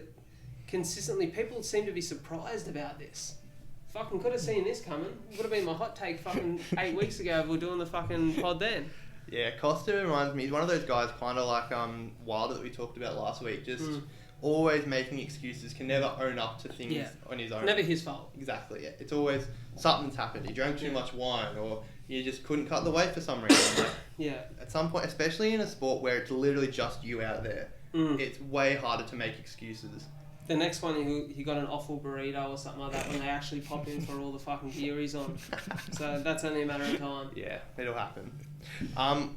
consistently... People seem to be surprised about this. Fucking could have seen this coming. Would have been my hot take fucking 8 weeks ago if we were doing the fucking pod then. Yeah, Costa reminds me, he's one of those guys kind of like Wilder that we talked about last week, just always making excuses, can never own up to things on his own. Never his fault. Exactly, yeah. It's always something's happened. He drank too much wine, or you just couldn't cut the weight for some reason. Like, at some point, especially in a sport where it's literally just you out there, it's way harder to make excuses. The next one, he got an awful burrito or something like that when they actually popped in for all the fucking gear he's on. So that's only a matter of time. Yeah, it'll happen.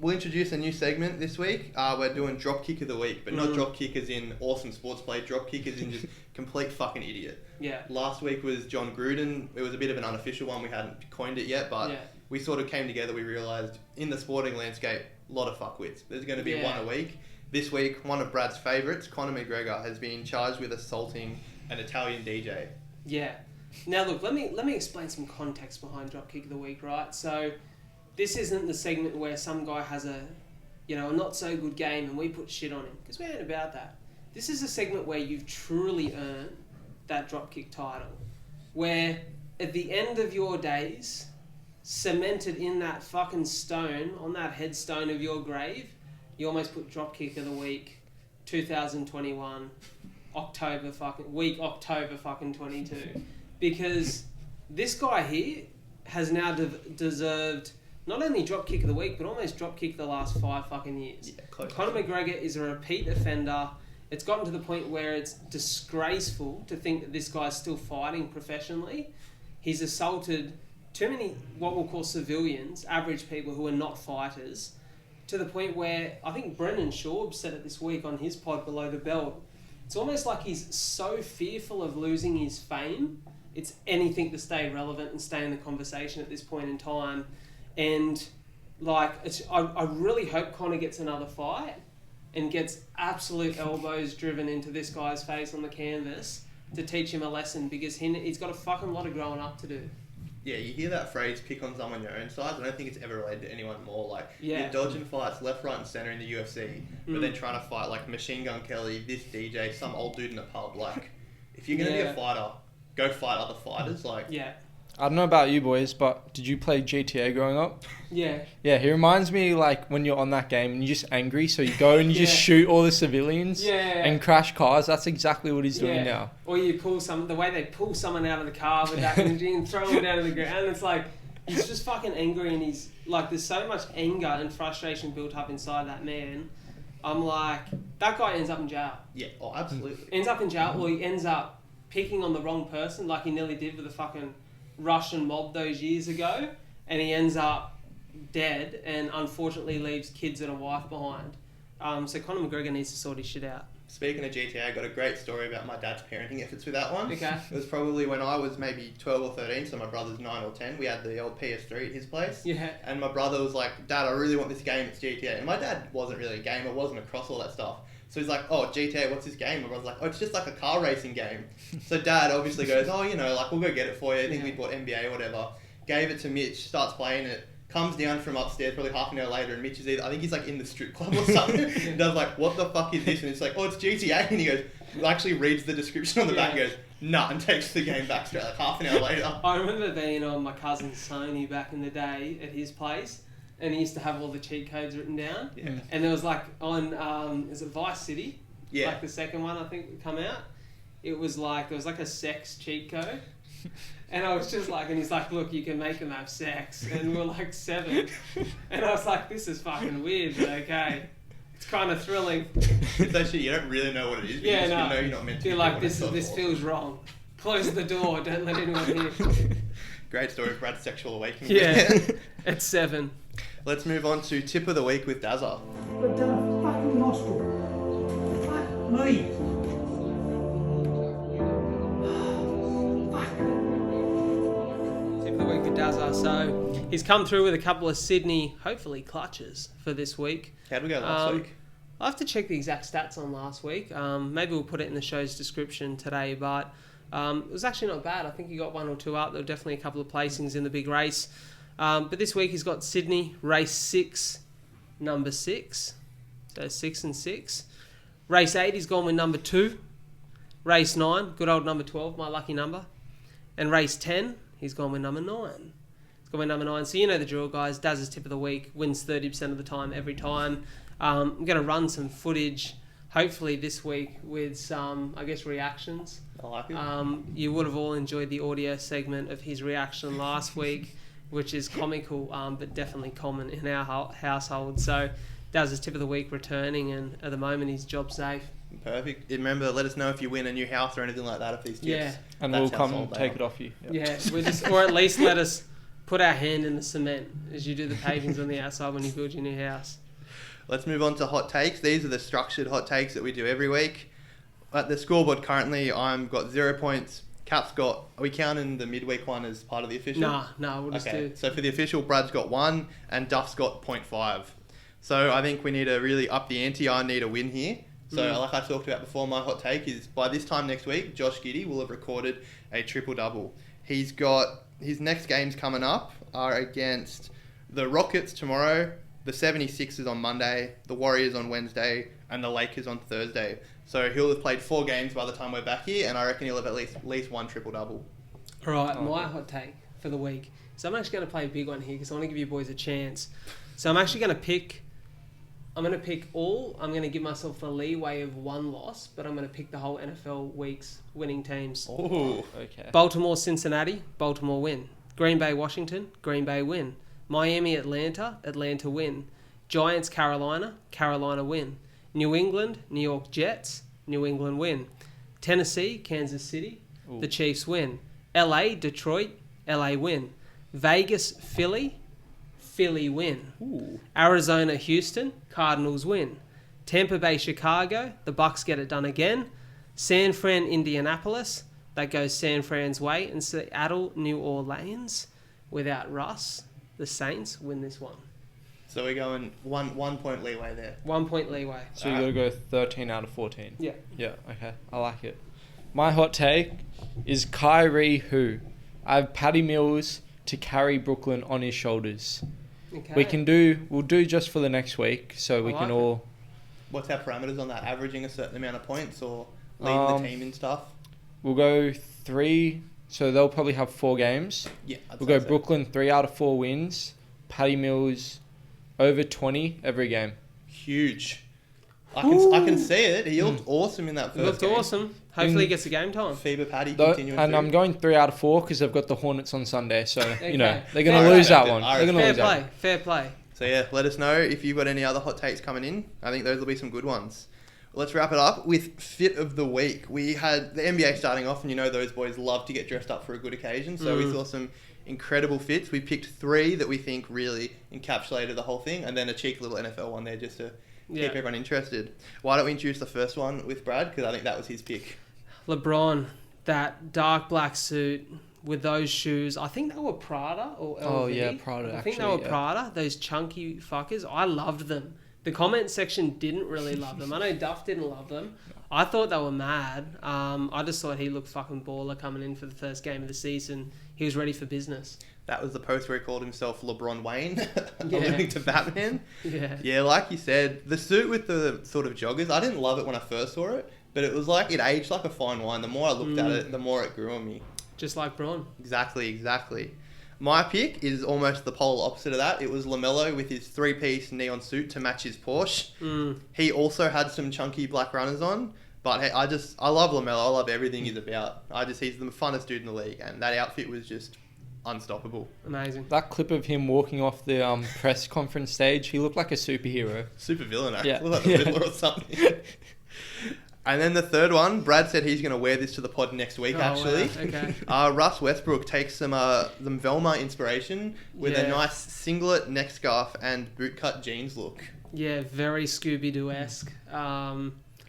We'll introduce a new segment this week. We're doing Drop Kick of the Week, but not drop kick as in awesome sports play. Drop kick as in just complete fucking idiot. Yeah. Last week was John Gruden. It was a bit of an unofficial one. We hadn't coined it yet, but we sort of came together. We realised in the sporting landscape, a lot of fuckwits. There's going to be one a week. This week, one of Brad's favourites, Conor McGregor, has been charged with assaulting an Italian DJ. Yeah. Now look, let me explain some context behind Drop Kick of the Week, right? So this isn't the segment where some guy has a not so good game and we put shit on him, because we ain't about that. This is a segment where you've truly earned that drop kick title, where at the end of your days, cemented in that fucking stone, on that headstone of your grave, you almost put Drop Kick of the Week 2021 October 22, because this guy here has now deserved not only Drop Kick of the Week, but almost Drop Kick the last 5 fucking years. Yeah, Conor McGregor is a repeat offender. It's gotten to the point where it's disgraceful to think that this guy's still fighting professionally. He's assaulted too many what we'll call civilians, average people who are not fighters, to the point where I think Brendan Schaub said it this week on his pod Below the Belt. It's almost like he's so fearful of losing his fame. It's anything to stay relevant and stay in the conversation at this point in time. And I really hope Conor gets another fight and gets absolute elbows driven into this guy's face on the canvas to teach him a lesson, because he's got a fucking lot of growing up to do. yeah, you hear that phrase, pick on someone your own size. I don't think it's ever related to anyone more. Like, Yeah. you're dodging fights left, right, and centre in the UFC, but then trying to fight like Machine Gun Kelly, this DJ, some old dude in a pub. Like, if you're gonna be a fighter, go fight other fighters. Like, Yeah. I don't know about you boys, but did you play GTA growing up? Yeah. Yeah, he reminds me like when you're on that game and you're just angry, so you go and you just shoot all the civilians and crash cars. That's exactly what he's doing now. Or you pull the way they pull someone out of the car with that energy and throw them down to the ground. It's like, he's just fucking angry, and he's like, there's so much anger and frustration built up inside that man. I'm like, that guy ends up in jail. yeah, oh, absolutely. Ends up in jail, or he ends up picking on the wrong person, like he nearly did with the fucking Russian mob those years ago, and he ends up dead and unfortunately leaves kids and a wife behind. So Conor McGregor needs to sort his shit out. Speaking of GTA, I got a great story about my dad's parenting efforts with that one. Okay. It was probably when I was maybe 12 or 13, so my brother's 9 or 10. We had the old PS3 at his place. Yeah. And my brother was like, Dad, I really want this game, it's GTA. And my dad wasn't really a gamer, wasn't across all that stuff. So he's like, oh, GTA, what's this game? My brother's like, oh, it's just like a car racing game. So Dad obviously goes, oh, you know, like, we'll go get it for you. I think we bought NBA or whatever. Gave it to Mitch, starts playing it. Comes down from upstairs probably half an hour later, and Mitch is I think he's like in the strip club or something. And I was like, what the fuck is this? And it's like, oh, it's GTA. And he goes, actually reads the description on the back and goes, nah, and takes the game back straight like half an hour later. I remember being on my cousin Sony back in the day at his place, and he used to have all the cheat codes written down. Yeah. And there was like on, is it Vice City? Yeah. Like the second one, I think, would come out. It was like, there was like a sex cheat code. And I was just like, and he's like, look, you can make them have sex. And we were like 7. And I was like, this is fucking weird, but okay. It's kind of thrilling. It's actually, you don't really know what it is. Yeah, you no. know you're not meant to. You're like, this feels wrong. Close the door, don't let anyone hear. Great story of Brad's sexual awakening. Yeah, at 7. Let's move on to tip of the week with Dazza. But fucking nostril. Fuck me. Tip of the week with Dazza. So he's come through with a couple of Sydney, hopefully, clutches for this week. How'd we go last week? I'll have to check the exact stats on last week. Maybe we'll put it in the show's description today, but it was actually not bad. I think he got 1 or 2 up. There were definitely a couple of placings in the big race. But this week he's got Sydney, race 6, number 6. So 6 and 6. Race 8, he's gone with number 2. Race 9, good old number 12, my lucky number. And race 10, he's gone with number 9. He's gone with number 9. So you know the drill, guys. Daz's tip of the week, wins 30% of the time, every time. I'm going to run some footage, hopefully this week, with some, I guess, reactions. I like it. You would have all enjoyed the audio segment of his reaction last week, which is comical, but definitely common in our household. So Daz's tip of the week returning, and at the moment he's job safe. Perfect. Remember, let us know if you win a new house or anything like that, if these tips. Yeah. And we'll come and take it off you. Yep. Yeah, or at least let us put our hand in the cement as you do the pavings on the outside when you build your new house. Let's move on to hot takes. These are the structured hot takes that we do every week. At the scoreboard currently, I'm got 0 points. Cap's got, are we counting the midweek one as part of the official? No, we'll just do... So for the official, Brad's got 1 and Duff's got 0.5. So I think we need to really up the ante. I need a win here. So like I talked about before, my hot take is by this time next week, Josh Giddey will have recorded a triple-double. He's got, his next games coming up are against the Rockets tomorrow, the 76ers on Monday, the Warriors on Wednesday, and the Lakers on Thursday. So he'll have played 4 games by the time we're back here, and I reckon he'll have at least 1 triple-double. All right, my hot take for the week. So I'm actually going to play a big one here because I want to give you boys a chance. So I'm actually going to pick... I'm going to give myself the leeway of 1 loss, but I'm going to pick the whole NFL week's winning teams. Oh, okay. Baltimore, Cincinnati, Baltimore win. Green Bay, Washington, Green Bay win. Miami, Atlanta, Atlanta win. Giants, Carolina, Carolina win. New England, New York Jets, New England win. Tennessee, Kansas City, the Chiefs win. LA, Detroit, LA win. Vegas, Philly, Philly win. Ooh. Arizona, Houston, Cardinals win. Tampa Bay, Chicago, the Bucks get it done again. San Fran, Indianapolis, that goes San Fran's way. And Seattle, New Orleans, without Russ, the Saints win this one. So we're going one point leeway there. 1 point leeway. So you got to go 13 out of 14. Yeah. Yeah, okay. I like it. My hot take is Kyrie who? I have Patty Mills to carry Brooklyn on his shoulders. Okay. We'll do just for the next week, so we I can like all. What's our parameters on that? Averaging a certain amount of points or leading the team and stuff? We'll go 3. So they'll probably have 4 games. Yeah. We'll go Brooklyn 3 out of 4 wins. Patty Mills over 20 every game. Huge. I can see it. He looked awesome in that He first looked game. awesome. Hopefully he gets a game time. FIBA Patty Though, continuing and through. I'm going 3 out of 4 because they've got the Hornets on Sunday. So, Okay. they're going Fair to lose that play. one. All right. They're going to Fair lose that play. one. Fair play. So yeah, let us know if you've got any other hot takes coming in. I think those will be some good ones. Let's wrap it up with Fit of the Week. We had the NBA starting off, and those boys love to get dressed up for a good occasion. So we saw some incredible fits. We picked 3 that we think really encapsulated the whole thing, and then a cheeky little NFL one there just to keep everyone interested. Why don't we introduce the first one with Brad? Because I think that was his pick. LeBron, that dark black suit with those shoes. I think they were Prada or LV. Oh, yeah, Prada, I think they actually, were yeah. Prada. Those chunky fuckers. I loved them. The comment section didn't really love them. I know Duff didn't love them. I thought they were mad. I just thought he looked fucking baller coming in for the first game of the season. He was ready for business. That was the post where he called himself LeBron Wayne, alluding to Batman. Yeah. Yeah, like you said, the suit with the sort of joggers, I didn't love it when I first saw it, but it was like, it aged like a fine wine. The more I looked at it, the more it grew on me. Just like Bron. Exactly. My pick is almost the polar opposite of that. It was Lamelo with his 3-piece neon suit to match his Porsche. He also had some chunky black runners on, but hey, I love Lamelo. I love everything he's about. He's the funnest dude in the league, and that outfit was just unstoppable. Amazing. That clip of him walking off the press conference stage, he looked like a superhero. Super villain, actually. Yeah. Like the Riddler or something. And then the third one, Brad said he's going to wear this to the pod next week, actually. Wow. Okay. Russ Westbrook takes some Velma inspiration with a nice singlet, neck scarf, and bootcut jeans look. Yeah, very Scooby-Doo-esque.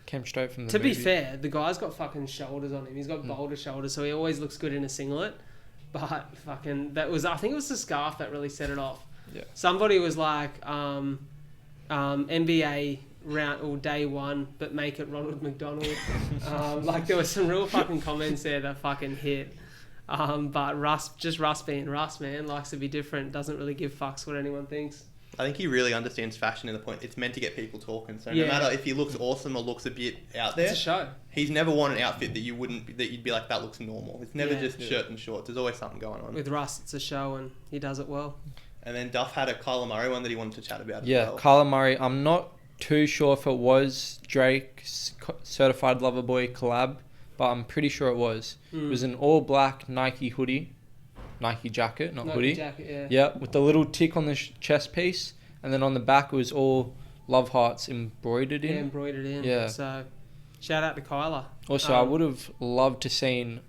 Came straight from the To be movie. fair, the guy's got fucking shoulders on him. He's got boulder shoulders, so he always looks good in a singlet. But fucking, I think it was the scarf that really set it off. Yeah. Somebody was like, NBA round or day 1, but make it Ronald McDonald. Like there was some real fucking comments there that fucking hit. But Russ being Russ, man, likes to be different. Doesn't really give fucks what anyone thinks. I think he really understands fashion in the point. It's meant to get people talking. So Yeah. no matter if he looks awesome or looks a bit out there, It's a show. he's never worn an outfit that you'd be like, that looks normal. It's never Yeah. just shirt and shorts. There's always something going on. With Russ, it's a show, and he does it well. And then Duff had a Kyler Murray one that he wanted to chat about Yeah, as well. Kyler Murray. I'm not too sure if it was Drake's Certified Lover Boy collab, but I'm pretty sure it was. It was an all-black Nike hoodie, Nike jacket, not Nike hoodie. jacket, yeah. Yeah, with the little tick on the chest piece, and then on the back it was all love hearts embroidered in. Yeah, embroidered in. Yeah. So, shout out to Kyler. Also, I would have loved to seen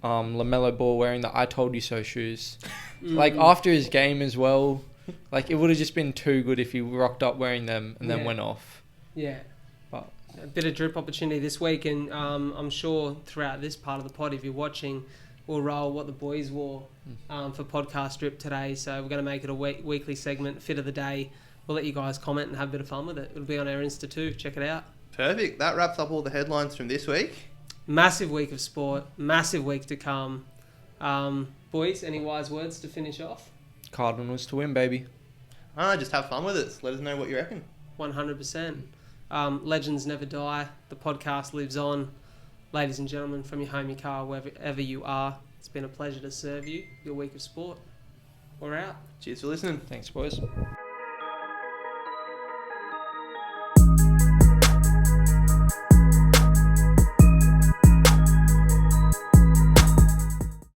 LaMelo Ball wearing the I Told You So shoes. Like, after his game as well, like, it would have just been too good if he rocked up wearing them and then Yeah. went off. Yeah. But A bit of drip opportunity this week, and I'm sure throughout this part of the pod, if you're watching, we'll roll what the boys wore for podcast drip today. So we're going to make it a weekly segment, fit of the day. We'll let you guys comment and have a bit of fun with it. It'll be on our Insta too. Check it out. Perfect. That wraps up all the headlines from this week. Massive week of sport. Massive week to come. Boys, any wise words to finish off? Cardinals to win, baby. Just have fun with it. Let us know what you reckon. 100%. Legends never die. The podcast lives on. Ladies and gentlemen, from your home, your car, wherever you are, it's been a pleasure to serve you. Your week of sport. We're out. Cheers for listening. Thanks, boys.